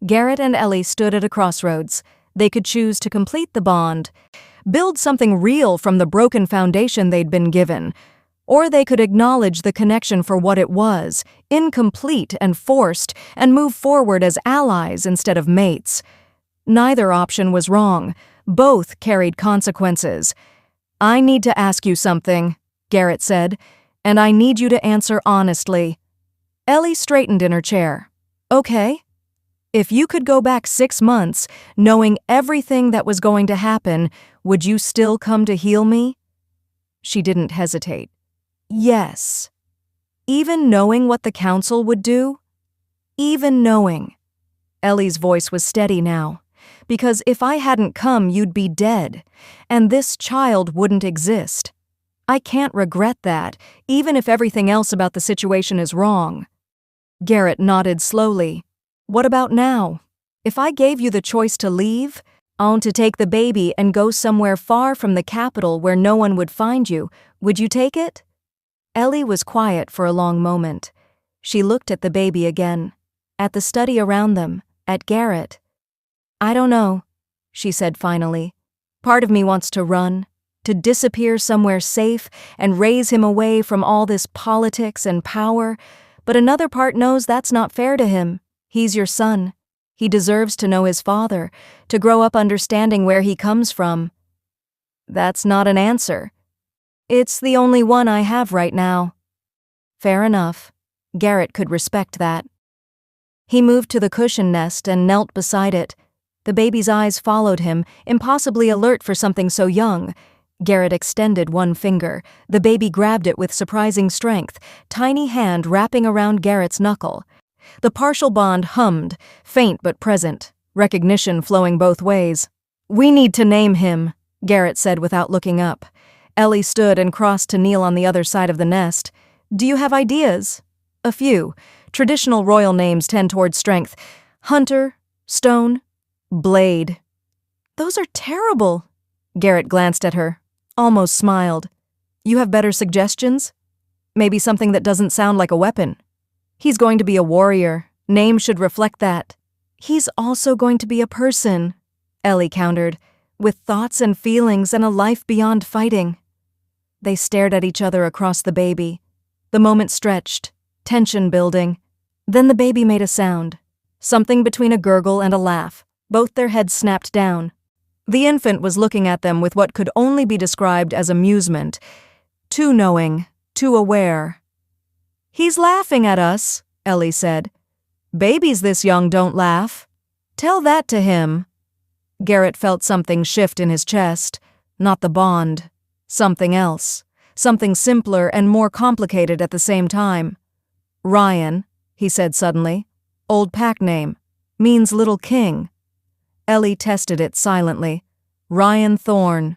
Garrett and Ellie stood at a crossroads. They could choose to complete the bond, build something real from the broken foundation they'd been given, or they could acknowledge the connection for what it was, incomplete and forced, and move forward as allies instead of mates. Neither option was wrong. Both carried consequences. "I need to ask you something," Garrett said, "and I need you to answer honestly." Ellie straightened in her chair. "Okay. If you could go back 6 months, knowing everything that was going to happen, would you still come to heal me?" She didn't hesitate. "Yes." "Even knowing what the council would do?" "Even knowing." Ellie's voice was steady now. "Because if I hadn't come, you'd be dead, and this child wouldn't exist. I can't regret that, even if everything else about the situation is wrong." Garrett nodded slowly. "What about now? If I gave you the choice to leave, to take the baby and go somewhere far from the capital where no one would find you, would you take it?" Ellie was quiet for a long moment. She looked at the baby again, at the study around them, at Garrett. "I don't know," she said finally. "Part of me wants to run, to disappear somewhere safe and raise him away from all this politics and power, but another part knows that's not fair to him. He's your son. He deserves to know his father, to grow up understanding where he comes from." "That's not an answer." "It's the only one I have right now." Fair enough. Garrett could respect that. He moved to the cushion nest and knelt beside it. The baby's eyes followed him, impossibly alert for something so young. Garrett extended one finger. The baby grabbed it with surprising strength, tiny hand wrapping around Garrett's knuckle. The partial bond hummed, faint but present, recognition flowing both ways. "We need to name him," Garrett said without looking up. Ellie stood and crossed to kneel on the other side of the nest. "Do you have ideas?" "A few. Traditional royal names tend toward strength. Hunter, Stone, Blade." "Those are terrible." Garrett glanced at her, almost smiled. "You have better suggestions? Maybe something that doesn't sound like a weapon." "He's going to be a warrior. Name should reflect that." "He's also going to be a person," Ellie countered, "with thoughts and feelings and a life beyond fighting." They stared at each other across the baby. The moment stretched, tension building. Then the baby made a sound, something between a gurgle and a laugh. Both their heads snapped down. The infant was looking at them with what could only be described as amusement. Too knowing, too aware. "He's laughing at us," Ellie said. "Babies this young don't laugh. Tell that to him." Garrett felt something shift in his chest. Not the bond. Something else. Something simpler and more complicated at the same time. "Ryan," he said suddenly. "Old pack name. Means little king." Ellie tested it silently. "Ryan Thorne."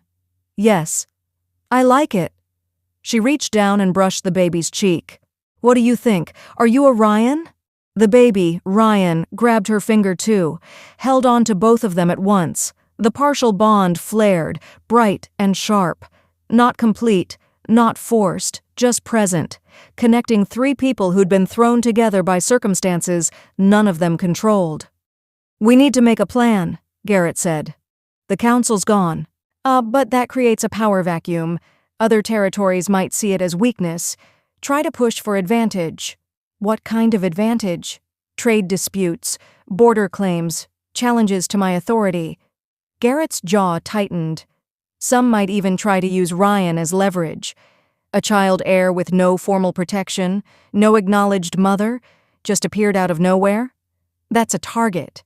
"Yes. I like it." She reached down and brushed the baby's cheek. "What do you think? Are you a Ryan?" The baby, Ryan, grabbed her finger too, held on to both of them at once. The partial bond flared, bright and sharp. Not complete, not forced, just present, connecting 3 people who'd been thrown together by circumstances none of them controlled. "We need to make a plan," Garrett said. "The council's gone." But that creates a power vacuum. Other territories might see it as weakness. Try to push for advantage. What kind of advantage? Trade disputes, border claims, challenges to my authority. Garrett's jaw tightened. Some might even try to use Ryan as leverage. A child heir with no formal protection, no acknowledged mother, just appeared out of nowhere? That's a target.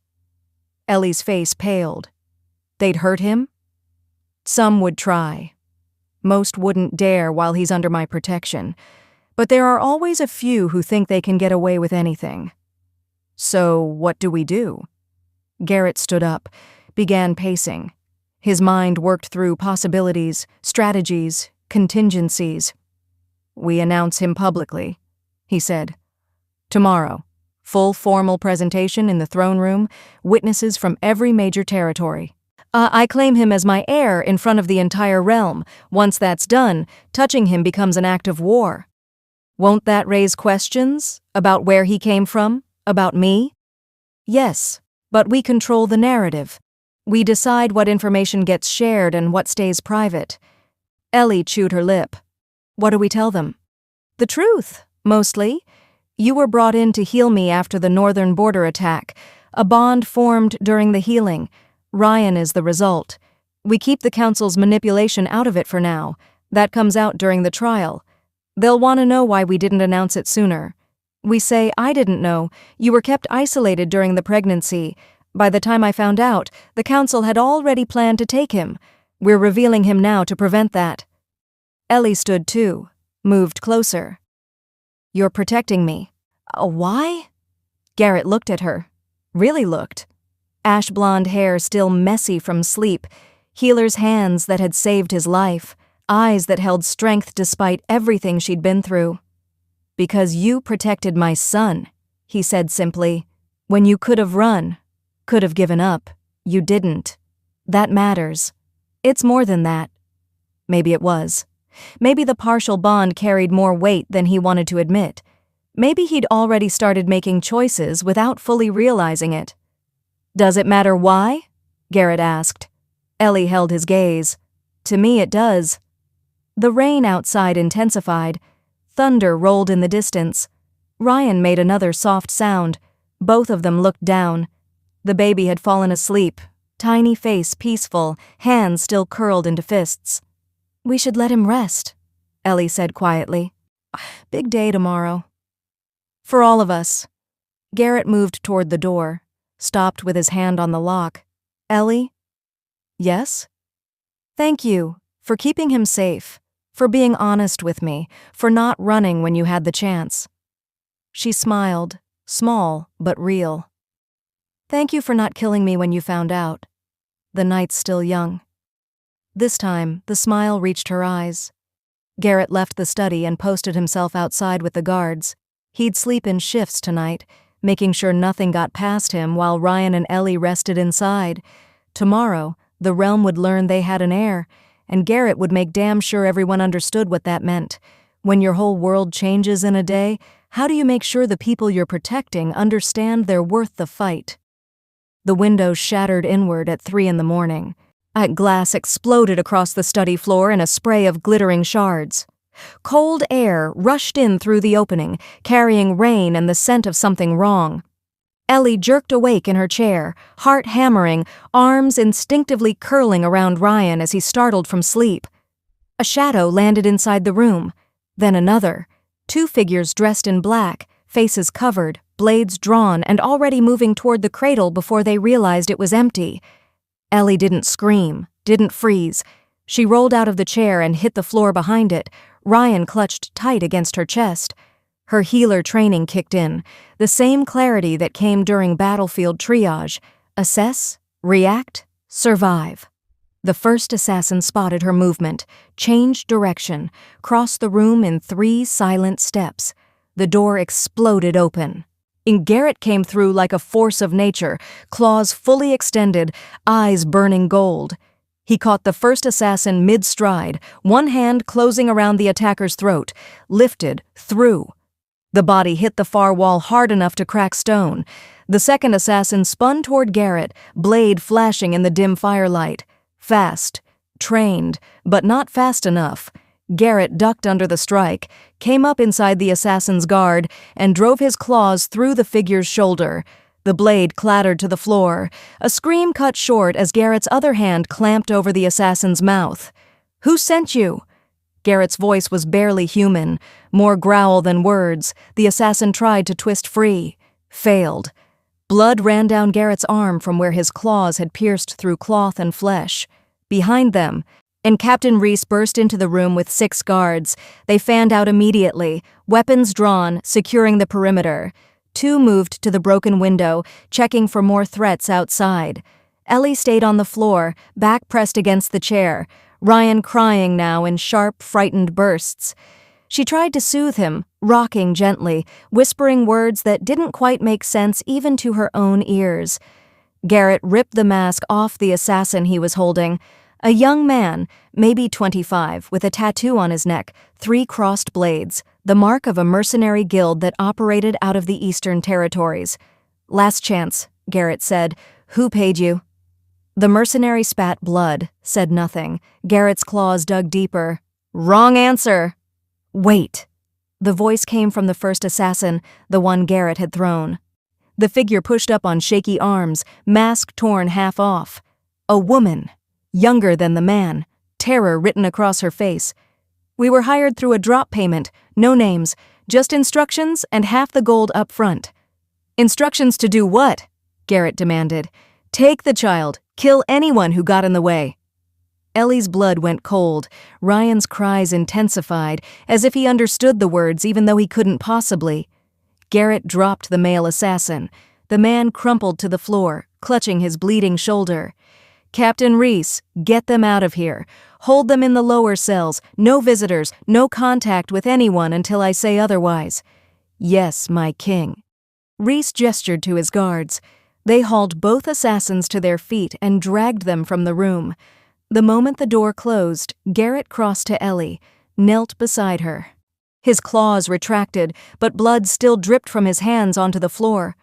Ellie's face paled. They'd hurt him? Some would try. Most wouldn't dare while he's under my protection. But there are always a few who think they can get away with anything. So what do we do? Garrett stood up, began pacing. His mind worked through possibilities, strategies, contingencies. We announce him publicly, he said. Tomorrow, full formal presentation in the throne room, witnesses from every major territory. I claim him as my heir in front of the entire realm. Once that's done, touching him becomes an act of war. Won't that raise questions? About where he came from? About me? Yes, but we control the narrative. We decide what information gets shared and what stays private. Ellie chewed her lip. What do we tell them? The truth, mostly. You were brought in to heal me after the northern border attack. A bond formed during the healing. Ryan is the result. We keep the council's manipulation out of it for now. That comes out during the trial. They'll want to know why we didn't announce it sooner. We say, I didn't know. You were kept isolated during the pregnancy. By the time I found out, the council had already planned to take him. We're revealing him now to prevent that. Ellie stood too, moved closer. You're protecting me. Why? Garrett looked at her. Really looked. Ash blonde hair still messy from sleep, healer's hands that had saved his life, eyes that held strength despite everything she'd been through. Because you protected my son, he said simply. When you could have run, could have given up, you didn't. That matters. It's more than that. Maybe it was. Maybe the partial bond carried more weight than he wanted to admit. Maybe he'd already started making choices without fully realizing it. Does it matter why? Garrett asked. Ellie held his gaze. To me it does. The rain outside intensified. Thunder rolled in the distance. Ryan made another soft sound. Both of them looked down. The baby had fallen asleep, tiny face peaceful, hands still curled into fists. We should let him rest, Ellie said quietly. Big day tomorrow. For all of us. Garrett moved toward the door, stopped with his hand on the lock. Ellie? Yes? Thank you for keeping him safe, for being honest with me, for not running when you had the chance. She smiled, small but real. Thank you for not killing me when you found out. The night's still young. This time, the smile reached her eyes. Garrett left the study and posted himself outside with the guards. He'd sleep in shifts tonight, making sure nothing got past him while Ryan and Ellie rested inside. Tomorrow, the realm would learn they had an heir, and Garrett would make damn sure everyone understood what that meant. When your whole world changes in a day, how do you make sure the people you're protecting understand they're worth the fight? The window shattered inward at 3 a.m. Glass exploded across the study floor in a spray of glittering shards. Cold air rushed in through the opening, carrying rain and the scent of something wrong. Ellie jerked awake in her chair, heart hammering, arms instinctively curling around Ryan as he startled from sleep. A shadow landed inside the room, then another. 2 figures dressed in black, faces covered, blades drawn, and already moving toward the cradle before they realized it was empty. Ellie didn't scream, didn't freeze. She rolled out of the chair and hit the floor behind it. Ryan clutched tight against her chest. Her healer training kicked in, the same clarity that came during battlefield triage. Assess, react, survive. The first assassin spotted her movement, changed direction, crossed the room in 3 silent steps. The door exploded open. Garrett came through like a force of nature, claws fully extended, eyes burning gold. He caught the first assassin mid-stride, one hand closing around the attacker's throat, lifted, threw. The body hit the far wall hard enough to crack stone. The second assassin spun toward Garrett, blade flashing in the dim firelight. Fast, Trained, but not fast enough. Garrett ducked under the strike, came up inside the assassin's guard, and drove his claws through the figure's shoulder. The blade clattered to the floor. A scream cut short as Garrett's other hand clamped over the assassin's mouth. "Who sent you?" Garrett's voice was barely human. More growl than words. The assassin tried to twist free. Failed. Blood ran down Garrett's arm from where his claws had pierced through cloth and flesh. Behind them, and Captain Reese burst into the room with 6 guards. They fanned out immediately, weapons drawn, securing the perimeter. 2 moved to the broken window, checking for more threats outside. Ellie stayed on the floor, back pressed against the chair, Ryan crying now in sharp, frightened bursts. She tried to soothe him, rocking gently, whispering words that didn't quite make sense even to her own ears. Garrett ripped the mask off the assassin he was holding. A young man, maybe 25, with a tattoo on his neck, 3 crossed blades, the mark of a mercenary guild that operated out of the Eastern Territories. "Last chance," Garrett said. "Who paid you?" The mercenary spat blood, said nothing. Garrett's claws dug deeper. "Wrong answer." "Wait." The voice came from the first assassin, the one Garrett had thrown. The figure pushed up on shaky arms, mask torn half off. A woman. Younger than the man, terror written across her face. "We were hired through a drop payment, no names, just instructions and half the gold up front." "Instructions to do what?" Garrett demanded. "Take the child, kill anyone who got in the way." Ellie's blood went cold. Ryan's cries intensified, as if he understood the words even though he couldn't possibly. Garrett dropped the male assassin. The man crumpled to the floor, clutching his bleeding shoulder. "Captain Reese, get them out of here. Hold them in the lower cells. No visitors, no contact with anyone until I say otherwise." "Yes, my king." Reese gestured to his guards. They hauled both assassins to their feet and dragged them from the room. The moment the door closed, Garrett crossed to Ellie, knelt beside her. His claws retracted, but blood still dripped from his hands onto the floor.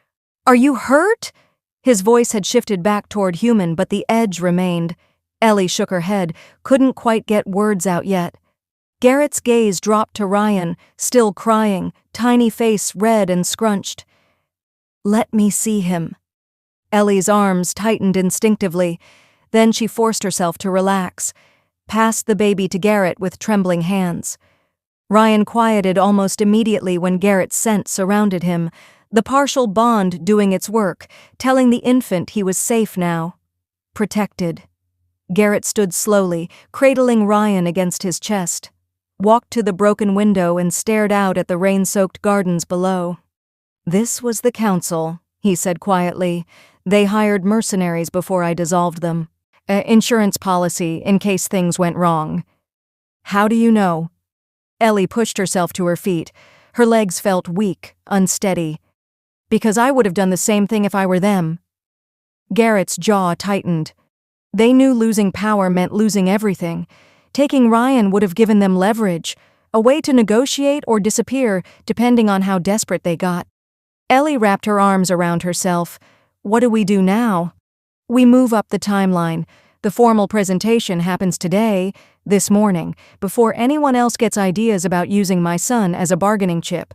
"Are you hurt?" His voice had shifted back toward human, but the edge remained. Ellie shook her head, couldn't quite get words out yet. Garrett's gaze dropped to Ryan, still crying, tiny face red and scrunched. "Let me see him." Ellie's arms tightened instinctively. Then she forced herself to relax, passed the baby to Garrett with trembling hands. Ryan quieted almost immediately when Garrett's scent surrounded him, the partial bond doing its work, telling the infant he was safe now. Protected. Garrett stood slowly, cradling Ryan against his chest, walked to the broken window and stared out at the rain-soaked gardens below. "This was the council," he said quietly. "They hired mercenaries before I dissolved them. Insurance policy in case things went wrong." "How do you know?" Ellie pushed herself to her feet. Her legs felt weak, unsteady. "Because I would have done the same thing if I were them." Garrett's jaw tightened. They knew losing power meant losing everything. Taking Ryan would have given them leverage, a way to negotiate or disappear depending on how desperate they got. Ellie wrapped her arms around herself. "What do we do now?" "We move up the timeline. The formal presentation happens today, this morning, before anyone else gets ideas about using my son as a bargaining chip.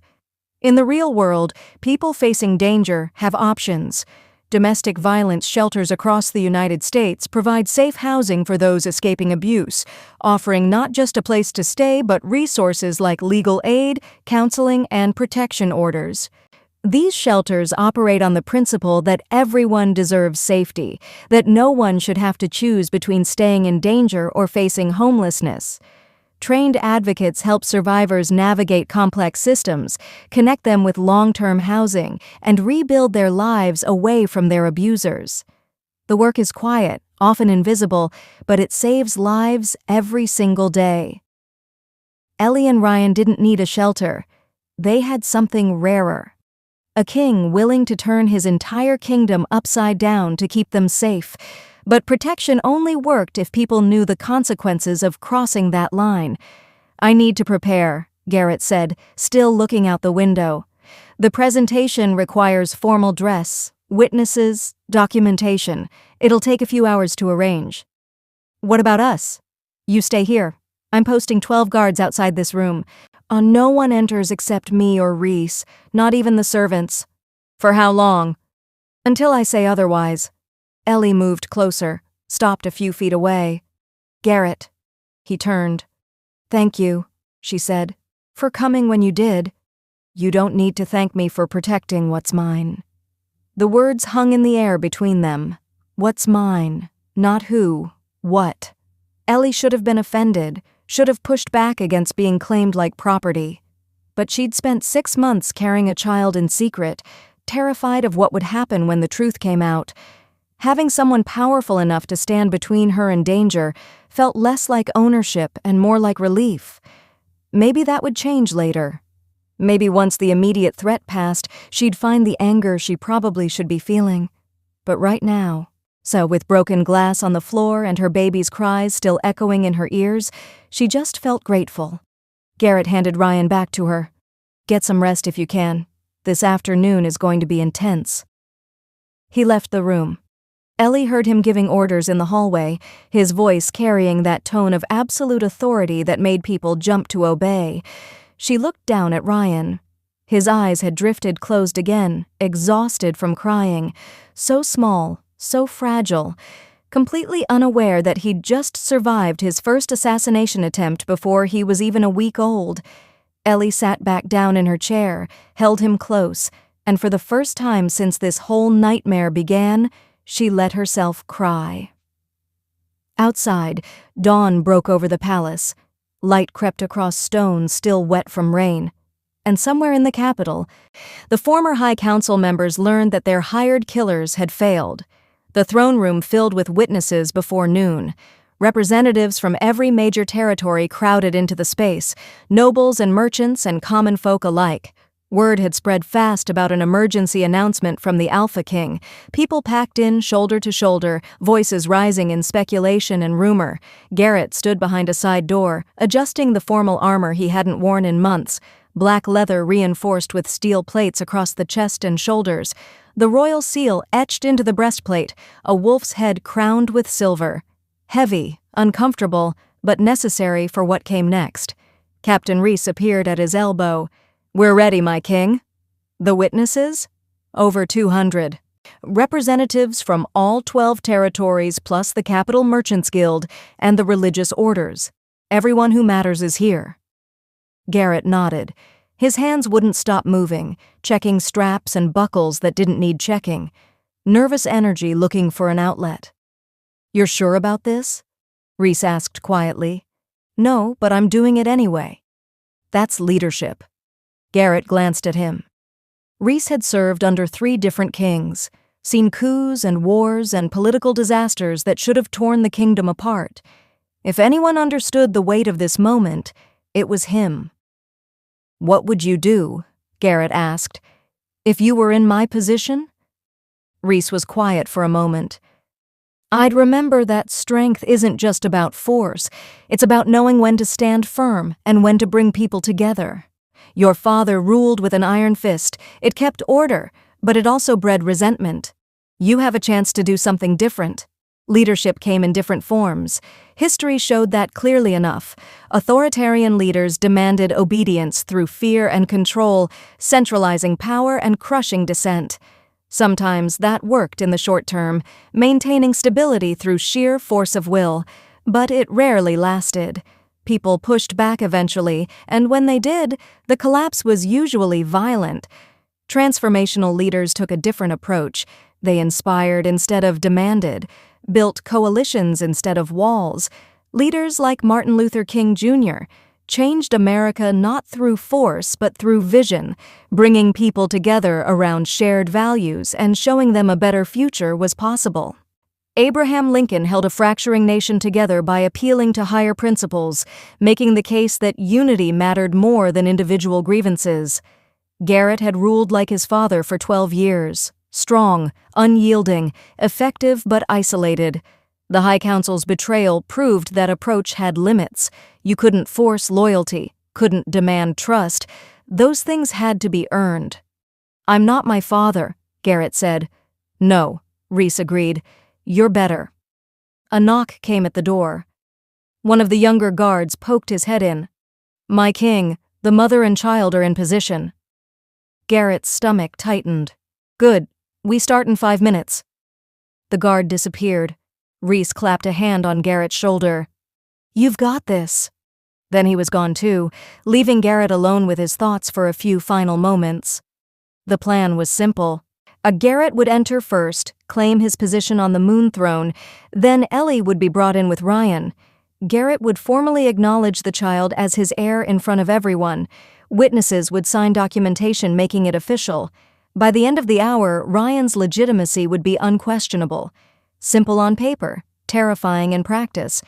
In the real world, people facing danger have options. Domestic violence shelters across the United States provide safe housing for those escaping abuse, offering not just a place to stay but resources like legal aid, counseling, and protection orders. These shelters operate on the principle that everyone deserves safety, that no one should have to choose between staying in danger or facing homelessness. Trained advocates help survivors navigate complex systems, connect them with long-term housing, and rebuild their lives away from their abusers. The work is quiet, often invisible, but it saves lives every single day. Ellie and Ryan didn't need a shelter. They had something rarer. A king willing to turn his entire kingdom upside down to keep them safe. But protection only worked if people knew the consequences of crossing that line. "I need to prepare," Garrett said, still looking out the window. "The presentation requires formal dress, witnesses, documentation. It'll take a few hours to arrange." "What about us?" You stay here. I'm posting 12 guards outside this room. No one enters except me or Reese, not even the servants. For how long? Until I say otherwise. Ellie moved closer, stopped a few feet away. Garrett. He turned. Thank you, she said, for coming when you did. You don't need to thank me for protecting what's mine. The words hung in the air between them. What's mine, not who, what. Ellie should have been offended, should have pushed back against being claimed like property. But she'd spent 6 months carrying a child in secret, terrified of what would happen when the truth came out. Having someone powerful enough to stand between her and danger felt less like ownership and more like relief. Maybe that would change later. Maybe once the immediate threat passed, she'd find the anger she probably should be feeling. But right now, so with broken glass on the floor and her baby's cries still echoing in her ears, she just felt grateful. Garrett handed Ryan back to her. Get some rest if you can. This afternoon is going to be intense. He left the room. Ellie heard him giving orders in the hallway, his voice carrying that tone of absolute authority that made people jump to obey. She looked down at Ryan. His eyes had drifted closed again, exhausted from crying. So small, so fragile, completely unaware that he'd just survived his first assassination attempt before he was even a week old. Ellie sat back down in her chair, held him close, and for the first time since this whole nightmare began, she let herself cry. Outside, dawn broke over the palace. Light crept across stones still wet from rain. And somewhere in the capital, the former High Council members learned that their hired killers had failed. The throne room filled with witnesses before noon. Representatives from every major territory crowded into the space, nobles and merchants and common folk alike. Word had spread fast about an emergency announcement from the Alpha King. People packed in shoulder to shoulder, voices rising in speculation and rumor. Garrett stood behind a side door, adjusting the formal armor he hadn't worn in months, black leather reinforced with steel plates across the chest and shoulders, the royal seal etched into the breastplate, a wolf's head crowned with silver. Heavy, uncomfortable, but necessary for what came next. Captain Reese appeared at his elbow. We're ready, my king. The witnesses? Over 200. Representatives from all 12 territories plus the Capital Merchants Guild and the religious orders. Everyone who matters is here. Garrett nodded. His hands wouldn't stop moving, checking straps and buckles that didn't need checking. Nervous energy looking for an outlet. You're sure about this? Reese asked quietly. No, but I'm doing it anyway. That's leadership. Garrett glanced at him. Reese had served under 3 different kings, seen coups and wars and political disasters that should have torn the kingdom apart. If anyone understood the weight of this moment, it was him. What would you do? Garrett asked. If you were in my position? Reese was quiet for a moment. I'd remember that strength isn't just about force. It's about knowing when to stand firm and when to bring people together. Your father ruled with an iron fist. It kept order, but it also bred resentment. You have a chance to do something different. Leadership came in different forms. History showed that clearly enough. Authoritarian leaders demanded obedience through fear and control, centralizing power and crushing dissent. Sometimes that worked in the short term, maintaining stability through sheer force of will, but it rarely lasted. People pushed back eventually, and when they did, the collapse was usually violent. Transformational leaders took a different approach. They inspired instead of demanded, built coalitions instead of walls. Leaders like Martin Luther King Jr. changed America not through force but through vision, bringing people together around shared values and showing them a better future was possible. Abraham Lincoln held a fracturing nation together by appealing to higher principles, making the case that unity mattered more than individual grievances. Garrett had ruled like his father for 12 years, strong, unyielding, effective but isolated. The High Council's betrayal proved that approach had limits. You couldn't force loyalty, couldn't demand trust. Those things had to be earned. I'm not my father, Garrett said. No, Reese agreed. You're better. A knock came at the door. One of the younger guards poked his head in. "My king, the mother and child are in position." Garrett's stomach tightened. "Good. We start in 5 minutes." The guard disappeared. Rhys clapped a hand on Garrett's shoulder. "You've got this." Then he was gone too, leaving Garrett alone with his thoughts for a few final moments. The plan was simple. Garrett would enter first, claim his position on the moon throne, then Ellie would be brought in with Ryan. Garrett would formally acknowledge the child as his heir in front of everyone. Witnesses would sign documentation making it official. By the end of the hour, Ryan's legitimacy would be unquestionable. Simple on paper, terrifying in practice.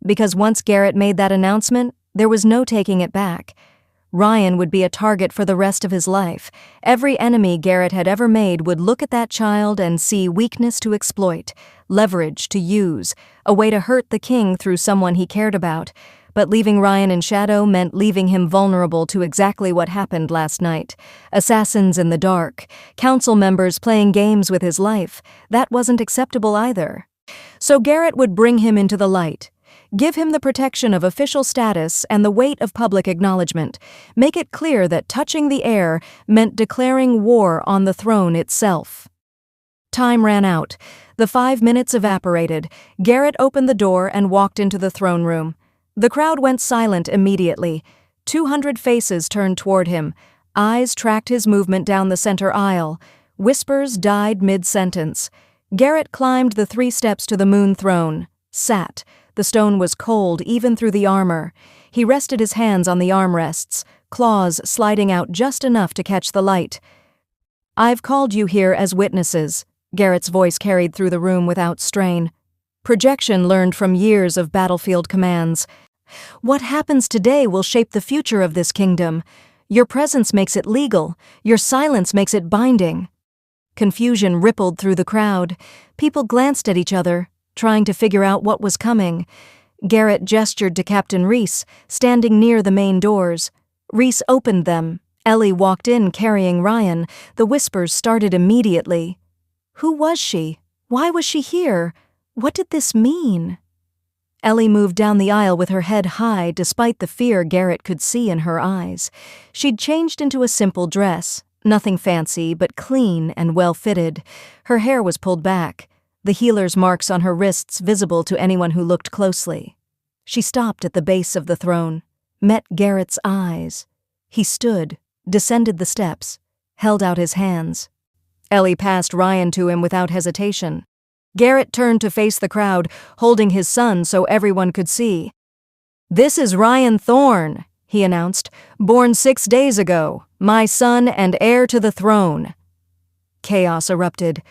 Because once Garrett made that announcement, there was no taking it back. Ryan would be a target for the rest of his life. Every enemy Garrett had ever made would look at that child and see weakness to exploit, leverage to use, a way to hurt the king through someone he cared about. But leaving Ryan in shadow meant leaving him vulnerable to exactly what happened last night. Assassins in the dark, council members playing games with his life. That wasn't acceptable either. So Garrett would bring him into the light. Give him the protection of official status and the weight of public acknowledgement. Make it clear that touching the heir meant declaring war on the throne itself. Time ran out. The 5 minutes evaporated. Garrett opened the door and walked into the throne room. The crowd went silent immediately. 200 faces turned toward him. Eyes tracked his movement down the center aisle. Whispers died mid-sentence. Garrett climbed the 3 steps to the moon throne. Sat. The stone was cold even through the armor. He rested his hands on the armrests, claws sliding out just enough to catch the light. "I've called you here as witnesses," Garrett's voice carried through the room without strain. Projection learned from years of battlefield commands. "What happens today will shape the future of this kingdom. Your presence makes it legal. Your silence makes it binding." Confusion rippled through the crowd. People glanced at each other, trying to figure out what was coming. Garrett gestured to Captain Rhys, standing near the main doors. Rhys opened them. Ellie walked in carrying Ryan. The whispers started immediately. Who was she? Why was she here? What did this mean? Ellie moved down the aisle with her head high despite the fear Garrett could see in her eyes. She'd changed into a simple dress, nothing fancy but clean and well-fitted. Her hair was pulled back, the healer's marks on her wrists visible to anyone who looked closely. She stopped at the base of the throne, met Garrett's eyes. He stood, descended the steps, held out his hands. Ellie passed Ryan to him without hesitation. Garrett turned to face the crowd, holding his son so everyone could see. "This is Ryan Thorne," he announced, "born 6 days ago, my son and heir to the throne." Chaos erupted.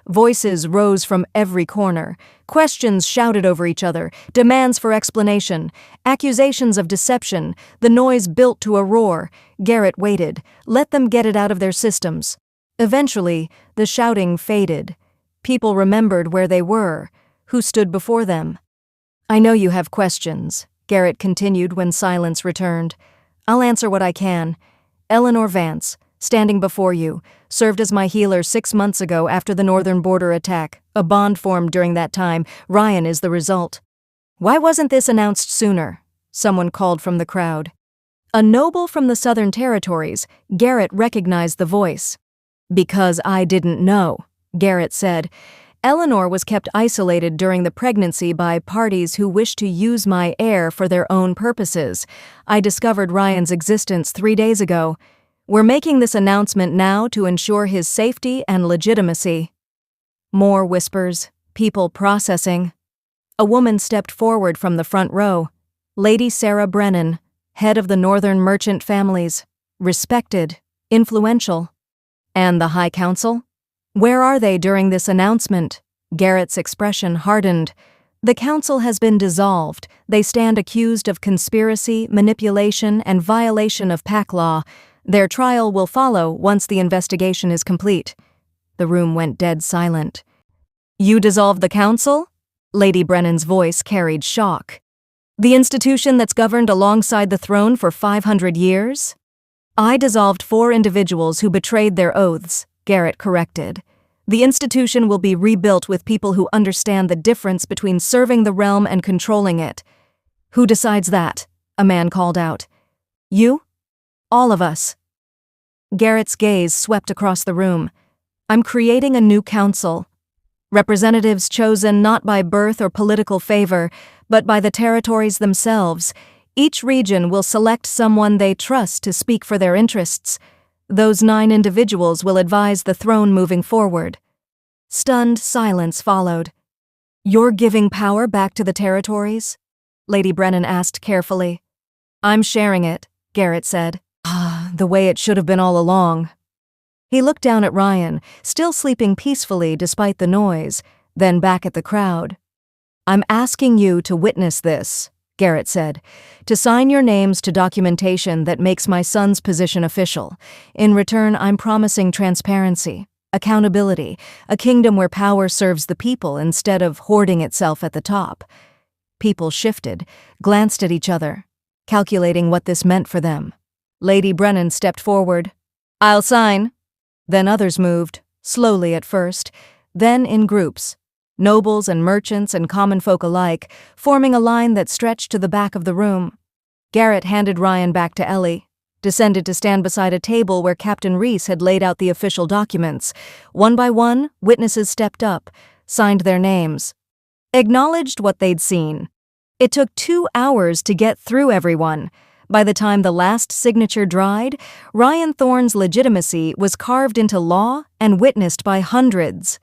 Voices rose from every corner. Questions shouted over each other, demands for explanation, accusations of deception. The noise built to a roar. Garrett waited, let them get it out of their systems. Eventually, the shouting faded. People remembered where they were, who stood before them. "I know you have questions," Garrett continued when silence returned. "I'll answer what I can. Eleanor Vance, standing before you, served as my healer 6 months ago after the northern border attack. A bond formed during that time. Ryan is the result." "Why wasn't this announced sooner?" Someone called from the crowd. A noble from the southern territories, Garrett recognized the voice. "Because I didn't know," Garrett said. "Eleanor was kept isolated during the pregnancy by parties who wished to use my heir for their own purposes. I discovered Ryan's existence 3 days ago. We're making this announcement now to ensure his safety and legitimacy." More whispers, people processing. A woman stepped forward from the front row. Lady Sarah Brennan, head of the Northern merchant families. Respected, influential. "And the High Council? Where are they during this announcement?" Garrett's expression hardened. "The council has been dissolved. They stand accused of conspiracy, manipulation, and violation of pack law. Their trial will follow once the investigation is complete." The room went dead silent. "You dissolved the council?" Lady Brennan's voice carried shock. "The institution that's governed alongside the throne for 500 years? "I dissolved 4 individuals who betrayed their oaths," Garrett corrected. "The institution will be rebuilt with people who understand the difference between serving the realm and controlling it." "Who decides that?" a man called out. "You? All of us." Garrett's gaze swept across the room. "I'm creating a new council. Representatives chosen not by birth or political favor, but by the territories themselves. Each region will select someone they trust to speak for their interests. Those 9 individuals will advise the throne moving forward." Stunned silence followed. "You're giving power back to the territories?" Lady Brennan asked carefully. "I'm sharing it," Garrett said. The way it should have been all along." He looked down at Ryan, still sleeping peacefully despite the noise, then back at the crowd. "I'm asking you to witness this," Garrett said, "to sign your names to documentation that makes my son's position official. In return, I'm promising transparency, accountability, a kingdom where power serves the people instead of hoarding itself at the top." People shifted, glanced at each other, calculating what this meant for them. Lady Brennan stepped forward. "I'll sign." Then others moved, slowly at first, then in groups, nobles and merchants and common folk alike, forming a line that stretched to the back of the room. Garrett handed Ryan back to Ellie, descended to stand beside a table where Captain Reese had laid out the official documents. One by one, witnesses stepped up, signed their names, acknowledged what they'd seen. It took 2 hours to get through everyone. By the time the last signature dried, Ryan Thorne's legitimacy was carved into law and witnessed by hundreds.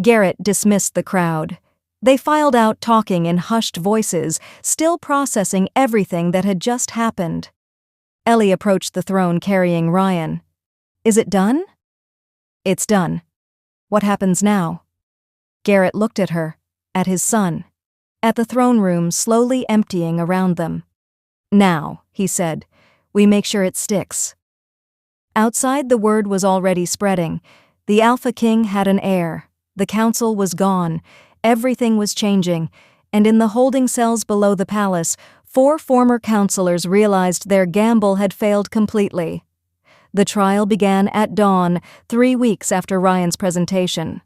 Garrett dismissed the crowd. They filed out talking in hushed voices, still processing everything that had just happened. Ellie approached the throne carrying Ryan. "Is it done?" "It's done. What happens now?" Garrett looked at her, at his son, at the throne room slowly emptying around them. "Now," he said, "we make sure it sticks." Outside, the word was already spreading. The Alpha King had an heir. The council was gone. Everything was changing. And in the holding cells below the palace, 4 former counselors realized their gamble had failed completely. The trial began at dawn, 3 weeks after Ryan's presentation.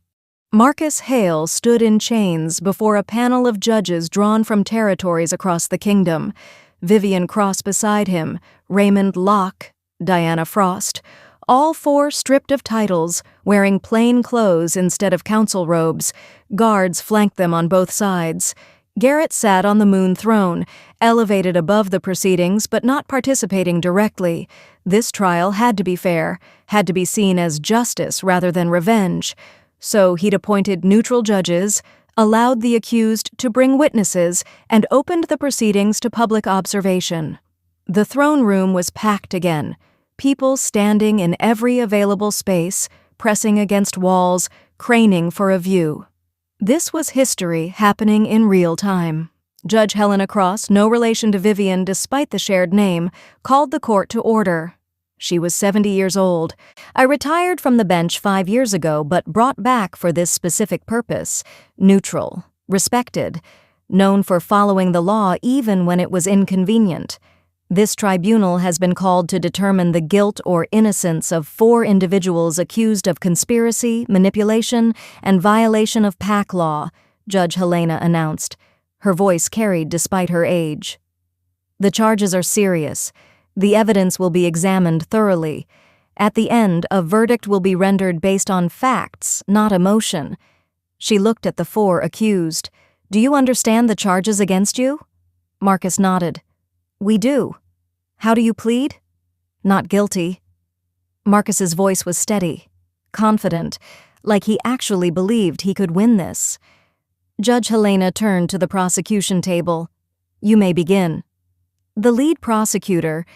Marcus Hale stood in chains before a panel of judges drawn from territories across the kingdom. Vivian Cross beside him, Raymond Locke, Diana Frost, all 4 stripped of titles, wearing plain clothes instead of council robes. Guards flanked them on both sides. Garrett sat on the moon throne, elevated above the proceedings but not participating directly. This trial had to be fair, had to be seen as justice rather than revenge. So he'd appointed neutral judges, allowed the accused to bring witnesses, and opened the proceedings to public observation. The throne room was packed again, people standing in every available space, pressing against walls, craning for a view. This was history happening in real time. Judge Helena Cross, no relation to Vivian despite the shared name, called the court to order. She was 70 years old. "I retired from the bench 5 years ago, but brought back for this specific purpose. Neutral, respected, known for following the law even when it was inconvenient. This tribunal has been called to determine the guilt or innocence of 4 individuals accused of conspiracy, manipulation, and violation of PAC law," Judge Helena announced. Her voice carried despite her age. "The charges are serious. The evidence will be examined thoroughly. At the end, a verdict will be rendered based on facts, not emotion." She looked at the 4 accused. "Do you understand the charges against you?" Marcus nodded. "We do." "How do you plead?" "Not guilty." Marcus's voice was steady, confident, like he actually believed he could win this. Judge Helena turned to the prosecution table. "You may begin." The lead prosecutor,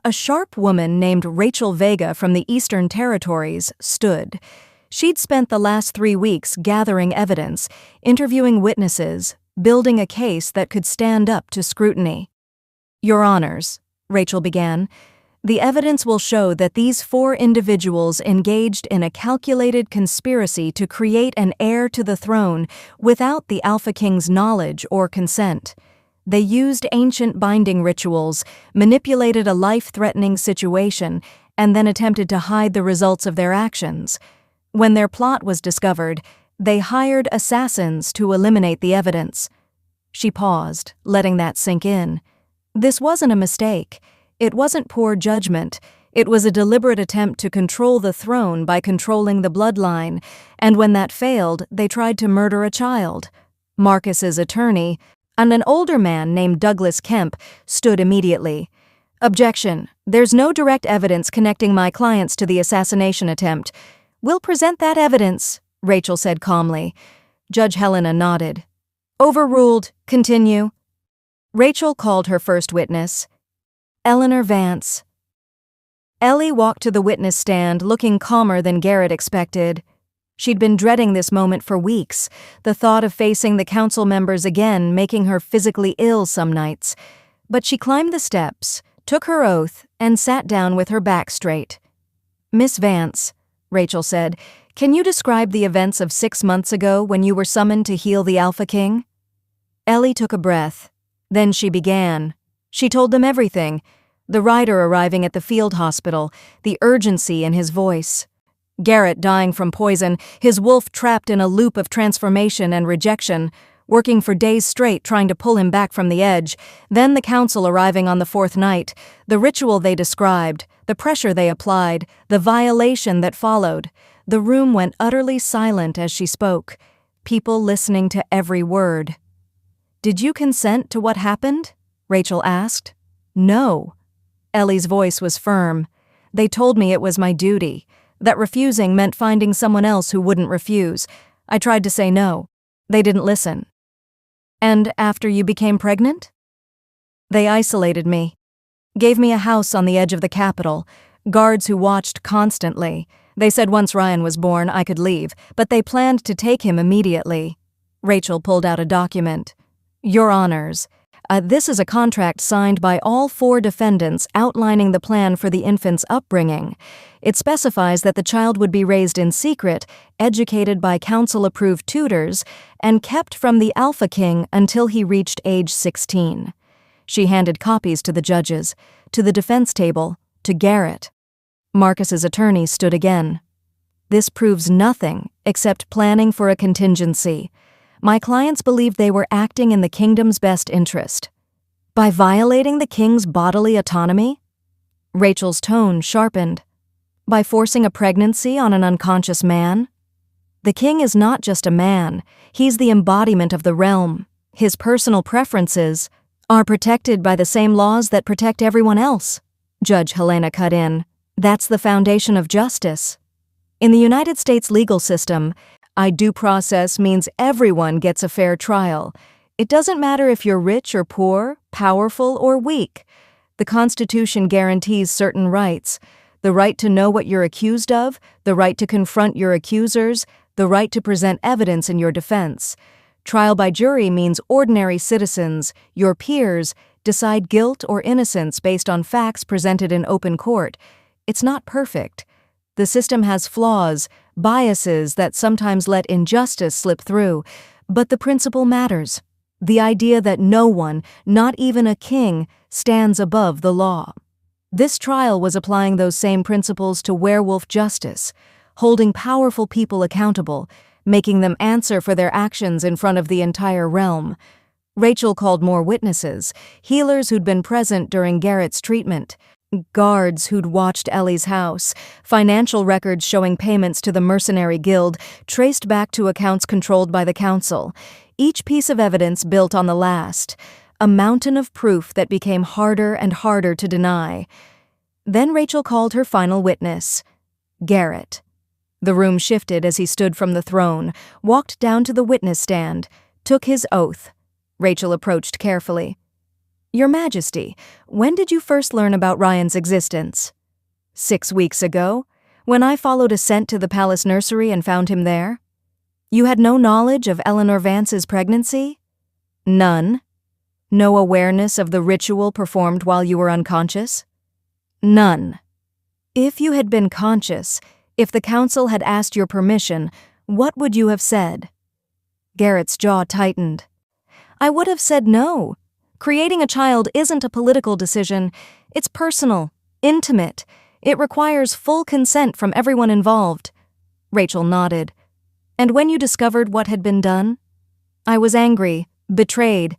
a sharp woman named Rachel Vega from the Eastern Territories, stood. She'd spent the last 3 weeks gathering evidence, interviewing witnesses, building a case that could stand up to scrutiny. "Your Honors," Rachel began, "the evidence will show that these 4 individuals engaged in a calculated conspiracy to create an heir to the throne without the Alpha King's knowledge or consent. They used ancient binding rituals, manipulated a life-threatening situation, and then attempted to hide the results of their actions. When their plot was discovered, they hired assassins to eliminate the evidence. She paused, letting that sink in. This wasn't a mistake. It wasn't poor judgment. It was a deliberate attempt to control the throne by controlling the bloodline, and when that failed, they tried to murder a child. Marcus's attorney, and an older man named Douglas Kemp, stood immediately. Objection. There's no direct evidence connecting my clients to the assassination attempt. We'll present that evidence, Rachel said calmly. Judge Helena nodded. Overruled. Continue. Rachel called her first witness. Eleanor Vance. Ellie walked to the witness stand, looking calmer than Garrett expected. She'd been dreading this moment for weeks, the thought of facing the council members again making her physically ill some nights. But she climbed the steps, took her oath, and sat down with her back straight. Miss Vance, Rachel said, can you describe the events of 6 months ago when you were summoned to heal the Alpha King? Ellie took a breath. Then she began. She told them everything. The rider arriving at the field hospital, the urgency in his voice. Garrett dying from poison, his wolf trapped in a loop of transformation and rejection, working for days straight trying to pull him back from the edge, then the council arriving on the 4th night, the ritual they described, the pressure they applied, the violation that followed. The room went utterly silent as she spoke, people listening to every word. Did you consent to what happened? Rachel asked. No. Ellie's voice was firm. They told me it was my duty, that refusing meant finding someone else who wouldn't refuse. I tried to say no. They didn't listen. And after you became pregnant? They isolated me. Gave me a house on the edge of the Capitol, guards who watched constantly. They said once Ryan was born, I could leave, but they planned to take him immediately. Rachel pulled out a document. Your Honors, this is a contract signed by all 4 defendants outlining the plan for the infant's upbringing. It specifies that the child would be raised in secret, educated by council-approved tutors, and kept from the Alpha King until he reached age 16. She handed copies to the judges, to the defense table, to Garrett. Marcus's attorney stood again. This proves nothing except planning for a contingency. My clients believed they were acting in the kingdom's best interest. By violating the king's bodily autonomy? Rachel's tone sharpened. By forcing a pregnancy on an unconscious man? The king is not just a man, he's the embodiment of the realm. His personal preferences are protected by the same laws that protect everyone else. Judge Helena cut in. That's the foundation of justice. In the United States legal system, due process means everyone gets a fair trial. It doesn't matter if you're rich or poor, powerful or weak. The Constitution guarantees certain rights. The right to know what you're accused of, the right to confront your accusers, the right to present evidence in your defense. Trial by jury means ordinary citizens, your peers, decide guilt or innocence based on facts presented in open court. It's not perfect. The system has flaws, biases that sometimes let injustice slip through, but the principle matters. The idea that no one, not even a king, stands above the law. This trial was applying those same principles to werewolf justice, holding powerful people accountable, making them answer for their actions in front of the entire realm. Rachel called more witnesses, healers who'd been present during Garrett's treatment, guards who'd watched Ellie's house, financial records showing payments to the mercenary guild traced back to accounts controlled by the council. Each piece of evidence built on the last, a mountain of proof that became harder and harder to deny. Then Rachel called her final witness, Garrett. The room shifted as he stood from the throne, walked down to the witness stand, took his oath. Rachel approached carefully. Your Majesty, when did you first learn about Ryan's existence? 6 weeks ago, when I followed a scent to the palace nursery and found him there. You had no knowledge of Eleanor Vance's pregnancy? None. No awareness of the ritual performed while you were unconscious? None. If you had been conscious, if the council had asked your permission, what would you have said? Garrett's jaw tightened. I would have said no. Creating a child isn't a political decision. It's personal, intimate. It requires full consent from everyone involved. Rachel nodded. And when you discovered what had been done? I was angry, Betrayed.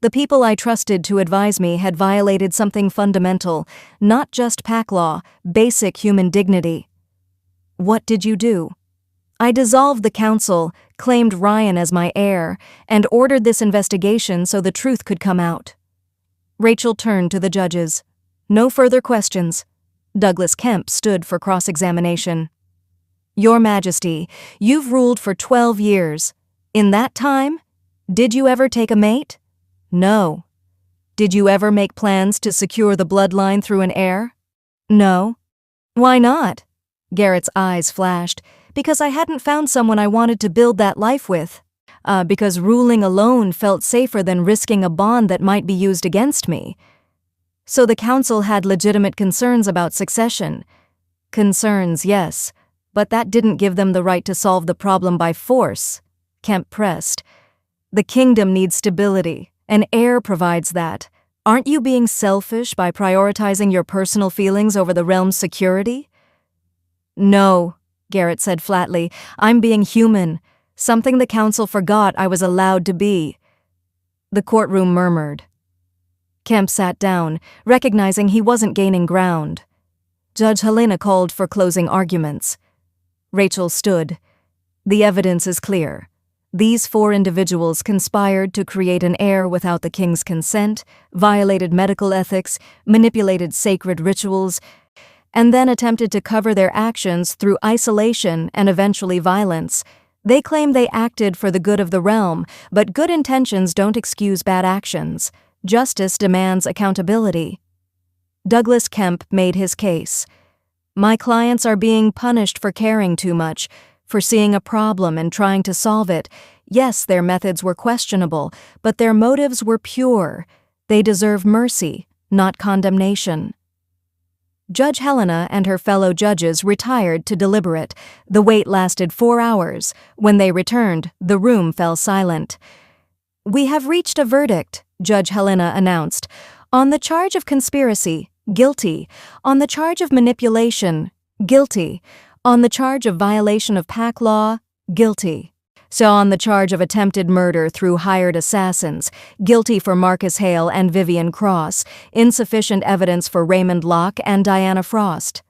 The people I trusted to advise me had violated something fundamental, not just pack law, basic human dignity. What did you do? I dissolved the council, claimed Ryan as my heir, and ordered this investigation so the truth could come out. Rachel turned to the judges. No further questions. Douglas Kemp stood for cross-examination. Your Majesty, you've ruled for 12 years. In that time, did you ever take a mate? No. Did you ever make plans to secure the bloodline through an heir? No. Why not? Garrett's eyes flashed. Because I hadn't found someone I wanted to build that life with. Because ruling alone felt safer than risking a bond that might be used against me. So the council had legitimate concerns about succession. Concerns, yes, but that didn't give them the right to solve the problem by force. Kemp pressed. The kingdom needs stability. An heir provides that. Aren't you being selfish by prioritizing your personal feelings over the realm's security? No, Garrett said flatly. I'm being human. Something the council forgot I was allowed to be. The courtroom murmured. Kemp sat down, recognizing he wasn't gaining ground. Judge Helena called for closing arguments. Rachel stood. The evidence is clear. These 4 individuals conspired to create an heir without the king's consent, violated medical ethics, manipulated sacred rituals, and then attempted to cover their actions through isolation and eventually violence. They claim they acted for the good of the realm, but good intentions don't excuse bad actions. Justice demands accountability. Douglas Kemp made his case. My clients are being punished for caring too much, for seeing a problem and trying to solve it. Yes, their methods were questionable, but their motives were pure. They deserve mercy, not condemnation. Judge Helena and her fellow judges retired to deliberate. The wait lasted 4 hours. When they returned, the room fell silent. We have reached a verdict, Judge Helena announced. On the charge of conspiracy, guilty. On the charge of manipulation, guilty. On the charge of violation of pack law, guilty. So on the charge of attempted murder through hired assassins, guilty for Marcus Hale and Vivian Cross, insufficient evidence for Raymond Locke and Diana Frost.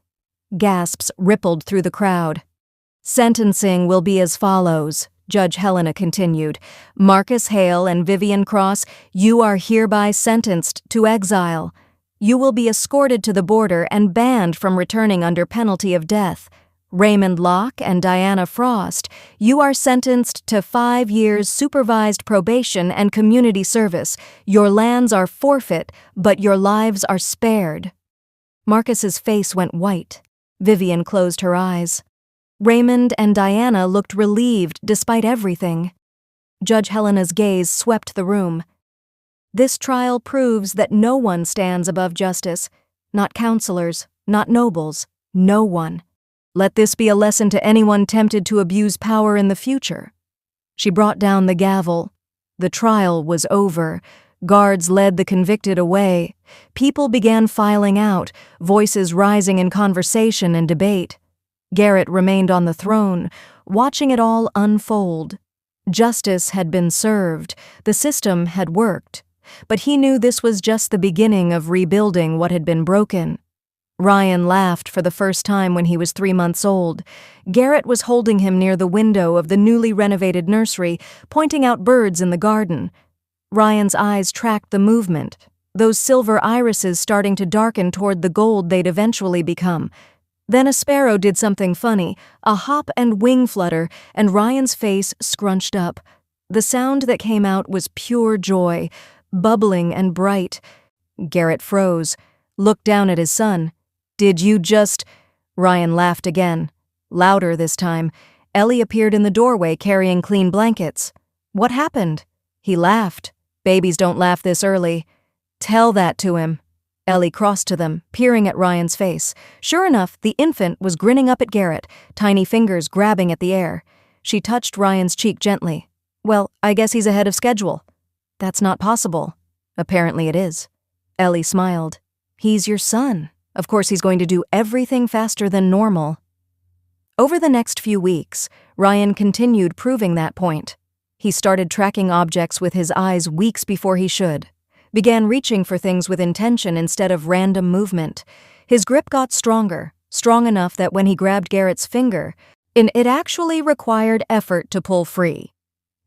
Gasps rippled through the crowd. Sentencing will be as follows, Judge Helena continued. Marcus Hale and Vivian Cross, you are hereby sentenced to exile. You will be escorted to the border and banned from returning under penalty of death. Raymond Locke and Diana Frost, you are sentenced to 5 years supervised probation and community service. Your lands are forfeit, but your lives are spared. Marcus's face went white. Vivian closed her eyes. Raymond and Diana looked relieved despite everything. Judge Helena's gaze swept the room. This trial proves that no one stands above justice. Not counselors, not nobles, no one. Let this be a lesson to anyone tempted to abuse power in the future. She brought down the gavel. The trial was over. Guards led the convicted away. People began filing out, voices rising in conversation and debate. Garrett remained on the throne, watching it all unfold. Justice had been served. The system had worked. But he knew this was just the beginning of rebuilding what had been broken. Ryan laughed for the first time when he was 3 months old. Garrett was holding him near the window of the newly renovated nursery, pointing out birds in the garden. Ryan's eyes tracked the movement, those silver irises starting to darken toward the gold they'd eventually become. Then a sparrow did something funny, a hop and wing flutter, and Ryan's face scrunched up. The sound that came out was pure joy, bubbling and bright. Garrett froze, looked down at his son. Did you just... Ryan laughed again. Louder this time. Ellie appeared in the doorway carrying clean blankets. What happened? He laughed. Babies don't laugh this early. Tell that to him. Ellie crossed to them, peering at Ryan's face. Sure enough, the infant was grinning up at Garrett, tiny fingers grabbing at the air. She touched Ryan's cheek gently. Well, I guess he's ahead of schedule. That's not possible. Apparently it is. Ellie smiled. He's your son. Of course he's going to do everything faster than normal. Over the next few weeks, Ryan continued proving that point. He started tracking objects with his eyes weeks before he should. Began reaching for things with intention instead of random movement. His grip got stronger, strong enough that when he grabbed Garrett's finger, it actually required effort to pull free.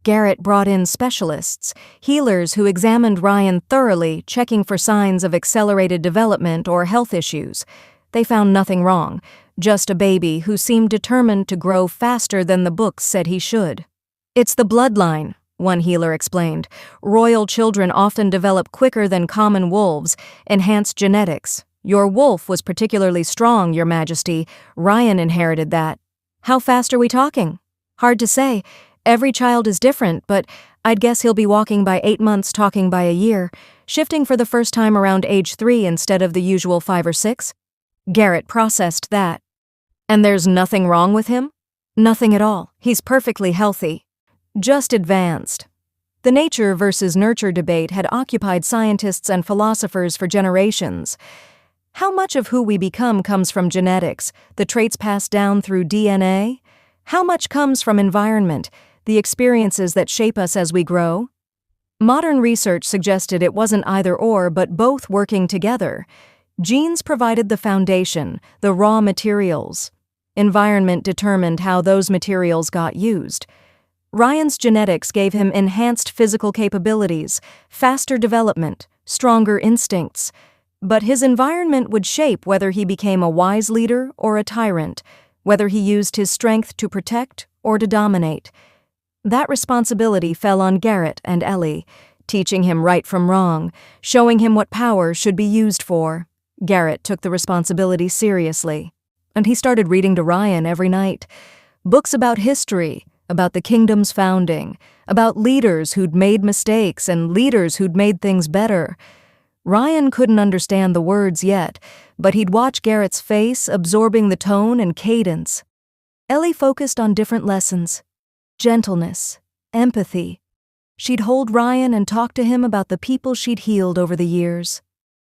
Garrett brought in specialists, healers who examined Ryan thoroughly, checking for signs of accelerated development or health issues. They found nothing wrong, just a baby who seemed determined to grow faster than the books said he should. "It's the bloodline," one healer explained. "Royal children often develop quicker than common wolves, enhanced genetics. Your wolf was particularly strong, Your Majesty. Ryan inherited that." "How fast are we talking?" "Hard to say. Every child is different, but I'd guess he'll be walking by 8 months, talking by a year, shifting for the first time around age 3 instead of the usual 5 or 6. Garrett processed that. "And there's nothing wrong with him?" "Nothing at all. He's perfectly healthy. Just advanced." The nature versus nurture debate had occupied scientists and philosophers for generations. How much of who we become comes from genetics, the traits passed down through DNA? How much comes from environment, the experiences that shape us as we grow? Modern research suggested it wasn't either or, but both working together. Genes provided the foundation, the raw materials. Environment determined how those materials got used. Ryan's genetics gave him enhanced physical capabilities, faster development, stronger instincts. But his environment would shape whether he became a wise leader or a tyrant, whether he used his strength to protect or to dominate. That responsibility fell on Garrett and Ellie, teaching him right from wrong, showing him what power should be used for. Garrett took the responsibility seriously, and he started reading to Ryan every night. Books about history, about the kingdom's founding, about leaders who'd made mistakes and leaders who'd made things better. Ryan couldn't understand the words yet, but he'd watch Garrett's face, absorbing the tone and cadence. Ellie focused on different lessons: gentleness, empathy. She'd hold Ryan and talk to him about the people she'd healed over the years.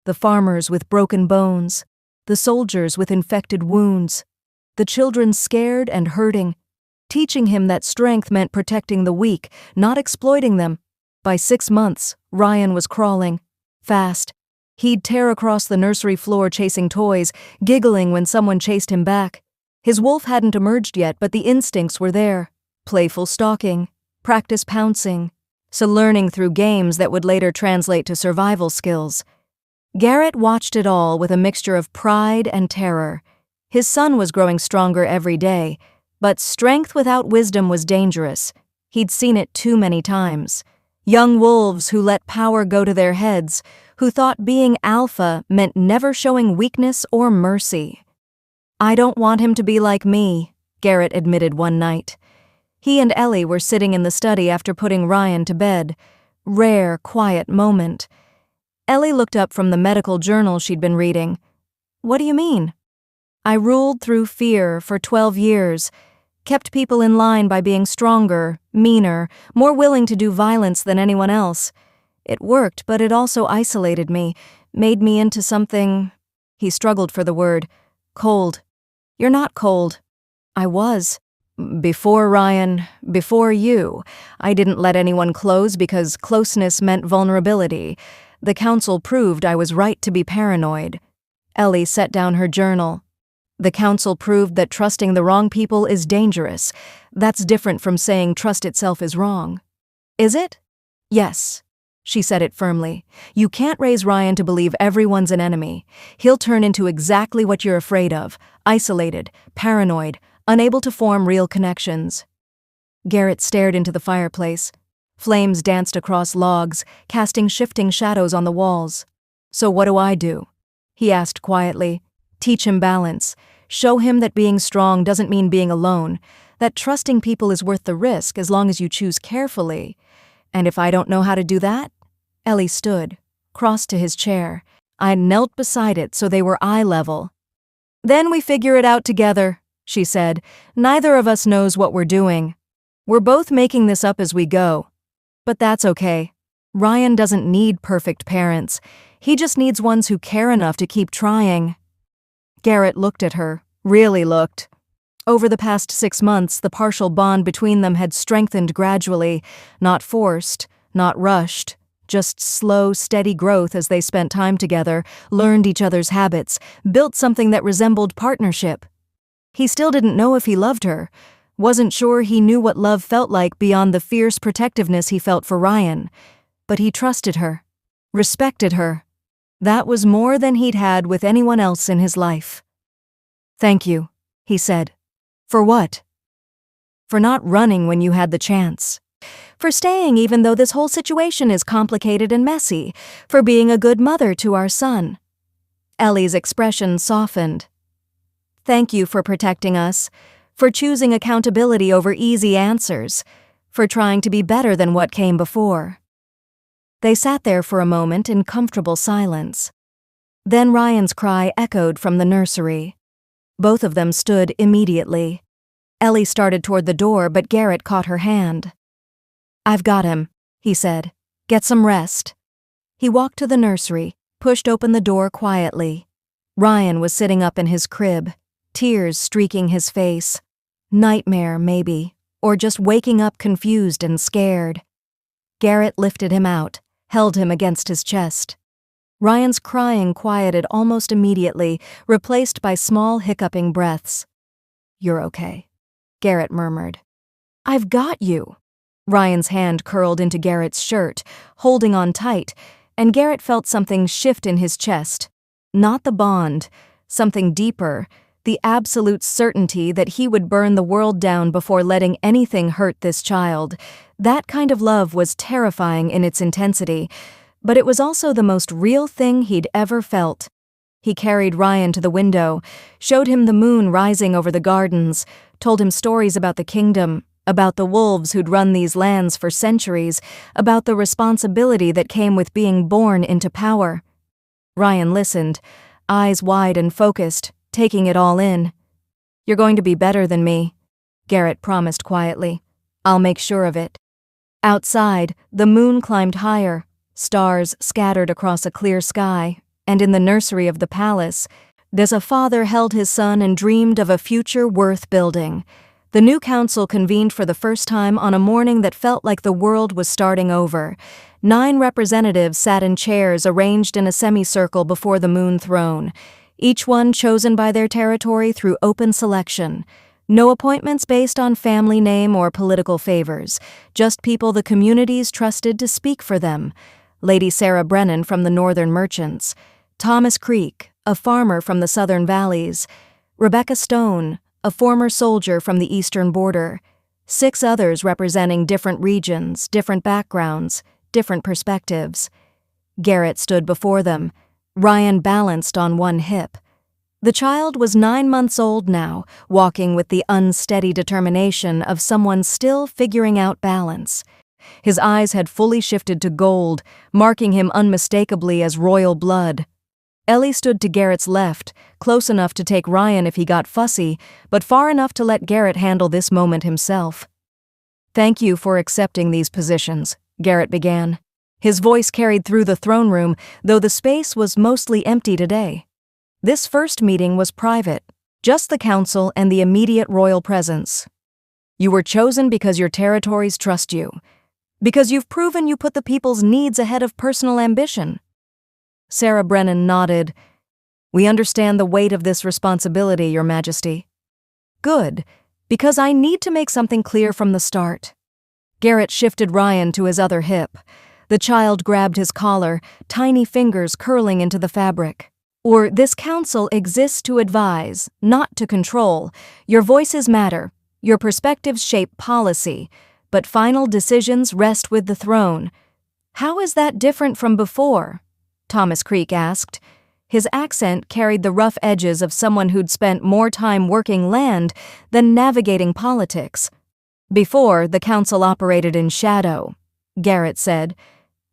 The farmers with broken bones, the soldiers with infected wounds, the children scared and hurting, teaching him that strength meant protecting the weak, not exploiting them. By 6 months, Ryan was crawling. Fast. He'd tear across the nursery floor chasing toys, giggling when someone chased him back. His wolf hadn't emerged yet, but the instincts were there. Playful stalking, practice pouncing, so learning through games that would later translate to survival skills. Garrett watched it all with a mixture of pride and terror. His son was growing stronger every day, but strength without wisdom was dangerous. He'd seen it too many times. Young wolves who let power go to their heads, who thought being alpha meant never showing weakness or mercy. "I don't want him to be like me," Garrett admitted one night. He and Ellie were sitting in the study after putting Ryan to bed. Rare, quiet moment. Ellie looked up from the medical journal she'd been reading. "What do you mean?" "I ruled through fear for 12 years. Kept people in line by being stronger, meaner, more willing to do violence than anyone else. It worked, but it also isolated me, made me into something—" He struggled for the word. "Cold." "You're not cold." "I was. Before Ryan, before you. I didn't let anyone close because closeness meant vulnerability. The council proved I was right to be paranoid." Ellie set down her journal. "The council proved that trusting the wrong people is dangerous. That's different from saying trust itself is wrong." "Is it?" "Yes." She said it firmly. "You can't raise Ryan to believe everyone's an enemy. He'll turn into exactly what you're afraid of: isolated, paranoid, unable to form real connections." Garrett stared into the fireplace. Flames danced across logs, casting shifting shadows on the walls. "So what do I do?" he asked quietly. "Teach him balance. Show him that being strong doesn't mean being alone, that trusting people is worth the risk as long as you choose carefully. And if I don't know how to do that?" Ellie stood, crossed to his chair. I knelt beside it so they were eye level. "Then we figure it out together," she said. "Neither of us knows what we're doing. We're both making this up as we go. But that's okay. Ryan doesn't need perfect parents. He just needs ones who care enough to keep trying." Garrett looked at her, really looked. Over the past 6 months, the partial bond between them had strengthened gradually, not forced, not rushed, just slow, steady growth as they spent time together, learned each other's habits, built something that resembled partnership. He still didn't know if he loved her, wasn't sure he knew what love felt like beyond the fierce protectiveness he felt for Ryan, but he trusted her, respected her. That was more than he'd had with anyone else in his life. "Thank you," he said. "For what?" "For not running when you had the chance. For staying even though this whole situation is complicated and messy. For being a good mother to our son." Ellie's expression softened. "Thank you for protecting us, for choosing accountability over easy answers, for trying to be better than what came before." They sat there for a moment in comfortable silence. Then Ryan's cry echoed from the nursery. Both of them stood immediately. Ellie started toward the door, but Garrett caught her hand. "I've got him," he said. "Get some rest." He walked to the nursery, pushed open the door quietly. Ryan was sitting up in his crib, tears streaking his face. Nightmare, maybe, or just waking up confused and scared. Garrett lifted him out, held him against his chest. Ryan's crying quieted almost immediately, replaced by small hiccuping breaths. "You're okay," Garrett murmured. "I've got you." Ryan's hand curled into Garrett's shirt, holding on tight, and Garrett felt something shift in his chest. Not the bond, something deeper, the absolute certainty that he would burn the world down before letting anything hurt this child. That kind of love was terrifying in its intensity, but it was also the most real thing he'd ever felt. He carried Ryan to the window, showed him the moon rising over the gardens, told him stories about the kingdom, about the wolves who'd run these lands for centuries, about the responsibility that came with being born into power. Ryan listened, eyes wide and focused, taking it all in. "You're going to be better than me," Garrett promised quietly. "I'll make sure of it." Outside, the moon climbed higher, stars scattered across a clear sky, and in the nursery of the palace, as a father held his son and dreamed of a future worth building. The new council convened for the first time on a morning that felt like the world was starting over. 9 representatives sat in chairs arranged in a semicircle before the moon throne, each one chosen by their territory through open selection. No appointments based on family name or political favors, just people the communities trusted to speak for them. Lady Sarah Brennan from the Northern Merchants, Thomas Creek, a farmer from the Southern Valleys, Rebecca Stone, a former soldier from the Eastern Border, 6 others representing different regions, different backgrounds, different perspectives. Garrett stood before them, Ryan balanced on one hip. The child was 9 months old now, walking with the unsteady determination of someone still figuring out balance. His eyes had fully shifted to gold, marking him unmistakably as royal blood. Ellie stood to Garrett's left, close enough to take Ryan if he got fussy, but far enough to let Garrett handle this moment himself. "Thank you for accepting these positions," Garrett began. His voice carried through the throne room, though the space was mostly empty today. This first meeting was private, just the council and the immediate royal presence. "You were chosen because your territories trust you, because you've proven you put the people's needs ahead of personal ambition." Sarah Brennan nodded. "We understand the weight of this responsibility, Your Majesty." "Good, because I need to make something clear from the start." Garrett shifted Ryan to his other hip. The child grabbed his collar, tiny fingers curling into the fabric. "This council exists to advise, not to control. Your voices matter, your perspectives shape policy, but final decisions rest with the throne." "How is that different from before?" Thomas Creek asked. His accent carried the rough edges of someone who'd spent more time working land than navigating politics. "Before, the council operated in shadow," Garrett said.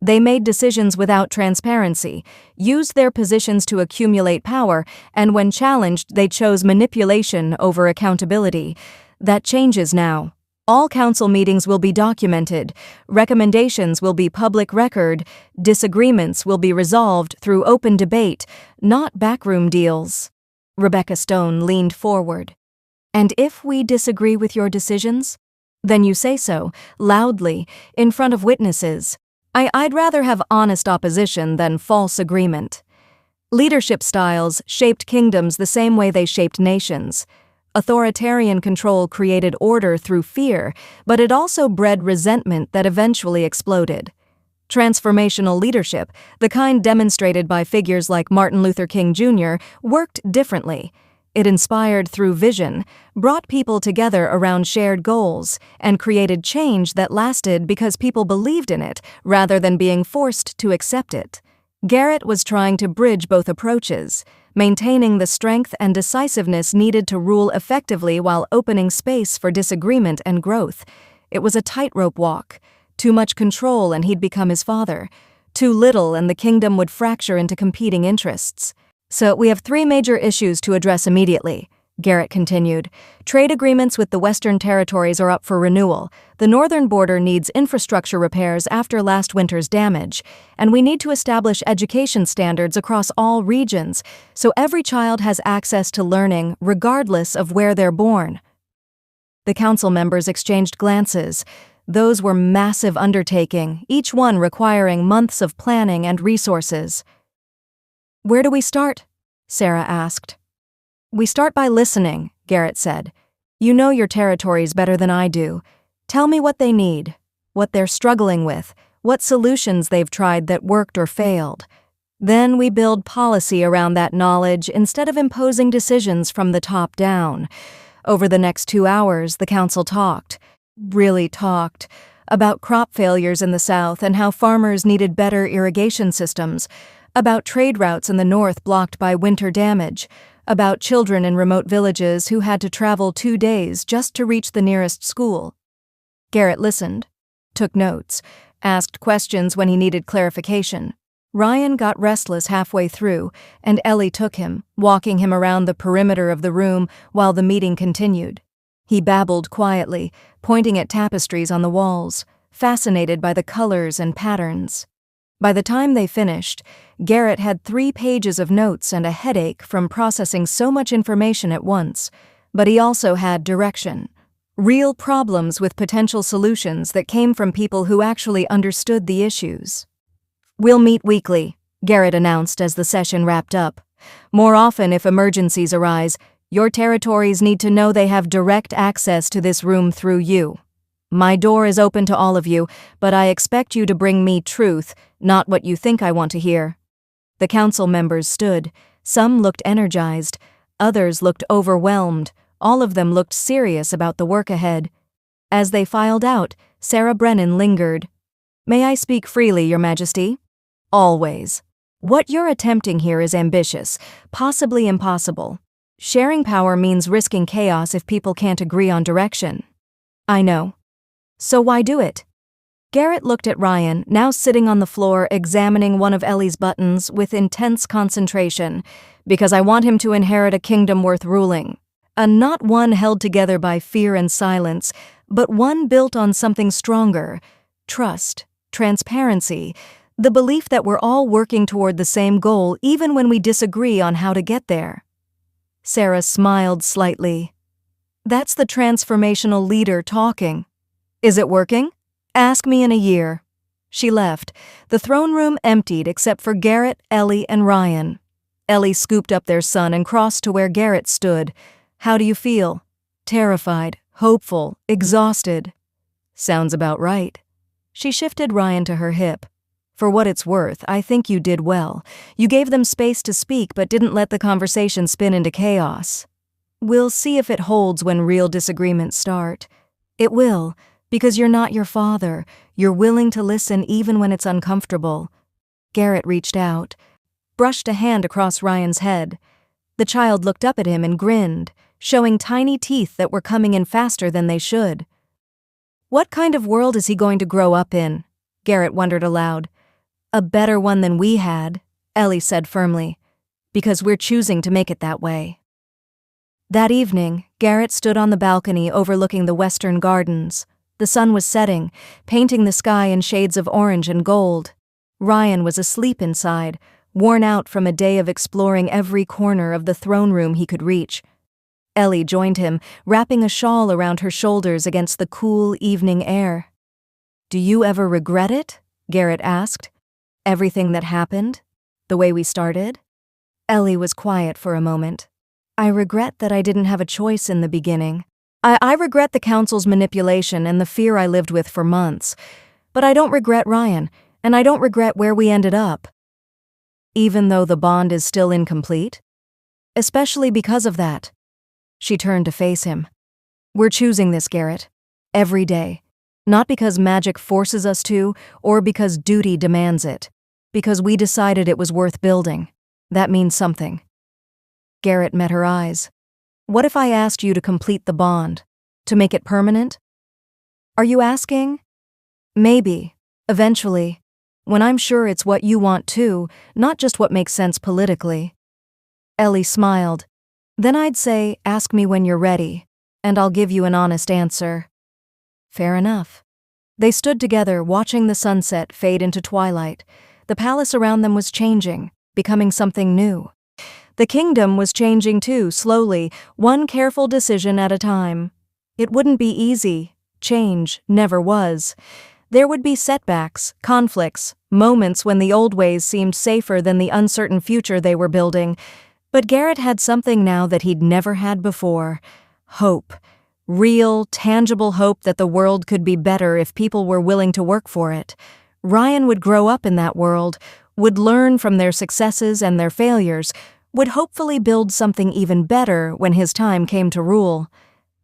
"They made decisions without transparency, used their positions to accumulate power, and when challenged, they chose manipulation over accountability. That changes now. All council meetings will be documented, recommendations will be public record, disagreements will be resolved through open debate, not backroom deals." Rebecca Stone leaned forward. And if we disagree with your decisions? Then you say so, loudly, in front of witnesses. I'd rather have honest opposition than false agreement. Leadership styles shaped kingdoms the same way they shaped nations. Authoritarian control created order through fear, but it also bred resentment that eventually exploded. Transformational leadership, the kind demonstrated by figures like Martin Luther King Jr., worked differently. It inspired through vision, brought people together around shared goals, and created change that lasted because people believed in it rather than being forced to accept it. Garrett was trying to bridge both approaches, maintaining the strength and decisiveness needed to rule effectively while opening space for disagreement and growth. It was a tightrope walk. Too much control and he'd become his father. Too little and the kingdom would fracture into competing interests. So we have 3 major issues to address immediately, Garrett continued. Trade agreements with the Western territories are up for renewal. The northern border needs infrastructure repairs after last winter's damage, and we need to establish education standards across all regions so every child has access to learning regardless of where they're born. The council members exchanged glances. Those were massive undertaking, each one requiring months of planning and resources. Where do we start? Sarah asked. We start by listening, Garrett said. You know your territories better than I do. Tell me what they need, what they're struggling with, what solutions they've tried that worked or failed. Then we build policy around that knowledge instead of imposing decisions from the top down. Over the next 2 hours, the council really talked, about crop failures in the South and how farmers needed better irrigation systems, about trade routes in the North blocked by winter damage, about children in remote villages who had to travel 2 days just to reach the nearest school. Garrett listened, took notes, asked questions when he needed clarification. Ryan got restless halfway through, and Ellie took him, walking him around the perimeter of the room while the meeting continued. He babbled quietly, pointing at tapestries on the walls, fascinated by the colors and patterns. By the time they finished, Garrett had 3 pages of notes and a headache from processing so much information at once, but he also had direction. Real problems with potential solutions that came from people who actually understood the issues. We'll meet weekly, Garrett announced as the session wrapped up. More often if emergencies arise, your territories need to know they have direct access to this room through you. My door is open to all of you, but I expect you to bring me truth, not what you think I want to hear. The council members stood. Some looked energized. Others looked overwhelmed. All of them looked serious about the work ahead. As they filed out, Sarah Brennan lingered. May I speak freely, Your Majesty? Always. What you're attempting here is ambitious, possibly impossible. Sharing power means risking chaos if people can't agree on direction. I know. So why do it? Garrett looked at Ryan, now sitting on the floor examining one of Ellie's buttons with intense concentration, because I want him to inherit a kingdom worth ruling. Not one held together by fear and silence, but one built on something stronger. Trust, transparency, the belief that we're all working toward the same goal even when we disagree on how to get there. Sarah smiled slightly. That's the transformational leader talking. Is it working? Ask me in a year. She left. The throne room emptied except for Garrett, Ellie, and Ryan. Ellie scooped up their son and crossed to where Garrett stood. How do you feel? Terrified, hopeful, exhausted. Sounds about right. She shifted Ryan to her hip. For what it's worth, I think you did well. You gave them space to speak but didn't let the conversation spin into chaos. We'll see if it holds when real disagreements start. It will. Because you're not your father, you're willing to listen even when it's uncomfortable. Garrett reached out, brushed a hand across Ryan's head. The child looked up at him and grinned, showing tiny teeth that were coming in faster than they should. What kind of world is he going to grow up in? Garrett wondered aloud. A better one than we had, Ellie said firmly, because we're choosing to make it that way. That evening, Garrett stood on the balcony overlooking the western gardens. The sun was setting, painting the sky in shades of orange and gold. Ryan was asleep inside, worn out from a day of exploring every corner of the throne room he could reach. Ellie joined him, wrapping a shawl around her shoulders against the cool evening air. "Do you ever regret it?" Garrett asked. "Everything that happened? The way we started?" Ellie was quiet for a moment. "I regret that I didn't have a choice in the beginning. I regret the council's manipulation and the fear I lived with for months. But I don't regret Ryan, and I don't regret where we ended up. Even though the bond is still incomplete? Especially because of that." She turned to face him. "We're choosing this, Garrett. Every day. Not because magic forces us to, or because duty demands it. Because we decided it was worth building. That means something." Garrett met her eyes. "What if I asked you to complete the bond? To make it permanent?" "Are you asking?" "Maybe. Eventually. When I'm sure it's what you want too, not just what makes sense politically." Ellie smiled. "Then I'd say, ask me when you're ready, and I'll give you an honest answer." Fair enough. They stood together, watching the sunset fade into twilight. The palace around them was changing, becoming something new. The kingdom was changing too, slowly, one careful decision at a time. It wouldn't be easy. Change never was. There would be setbacks, conflicts, moments when the old ways seemed safer than the uncertain future they were building. But Garrett had something now that he'd never had before. Hope. Real, tangible hope that the world could be better if people were willing to work for it. Ryan would grow up in that world, would learn from their successes and their failures, would hopefully build something even better when his time came to rule.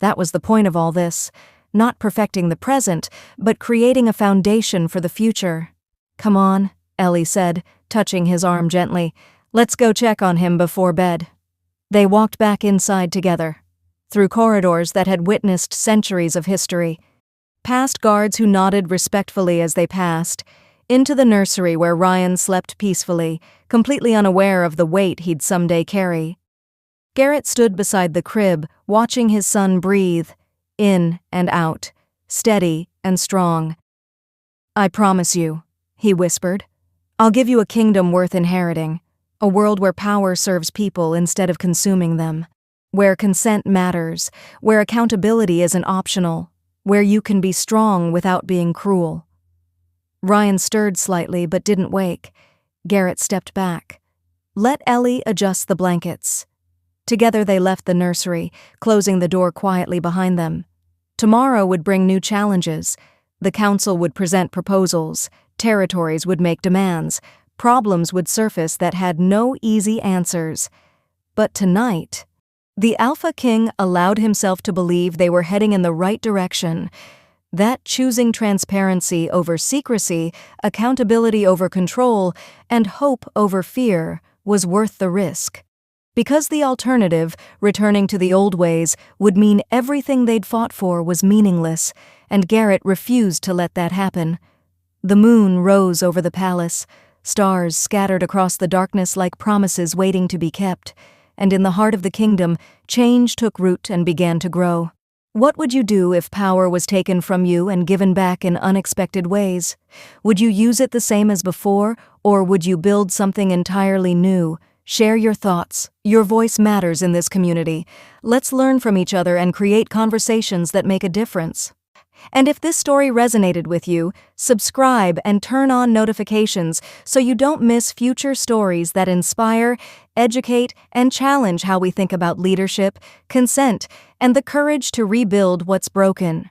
That was the point of all this. Not perfecting the present, but creating a foundation for the future. "Come on," Ellie said, touching his arm gently. "Let's go check on him before bed." They walked back inside together, through corridors that had witnessed centuries of history, past guards who nodded respectfully as they passed, into the nursery where Ryan slept peacefully, completely unaware of the weight he'd someday carry. Garrett stood beside the crib, watching his son breathe, in and out, steady and strong. "I promise you," he whispered, "I'll give you a kingdom worth inheriting, a world where power serves people instead of consuming them, where consent matters, where accountability isn't optional, where you can be strong without being cruel." Ryan stirred slightly but didn't wake. Garrett stepped back. "Let Ellie adjust the blankets." Together they left the nursery, closing the door quietly behind them. Tomorrow would bring new challenges. The council would present proposals, territories would make demands, problems would surface that had no easy answers. But tonight, the Alpha King allowed himself to believe they were heading in the right direction. That choosing transparency over secrecy, accountability over control, and hope over fear was worth the risk. Because the alternative, returning to the old ways, would mean everything they'd fought for was meaningless, and Garrett refused to let that happen. The moon rose over the palace, stars scattered across the darkness like promises waiting to be kept, and in the heart of the kingdom, change took root and began to grow. What would you do if power was taken from you and given back in unexpected ways? Would you use it the same as before, or would you build something entirely new? Share your thoughts. Your voice matters in this community. Let's learn from each other and create conversations that make a difference. And if this story resonated with you, subscribe and turn on notifications so you don't miss future stories that inspire, educate, and challenge how we think about leadership, consent, and the courage to rebuild what's broken.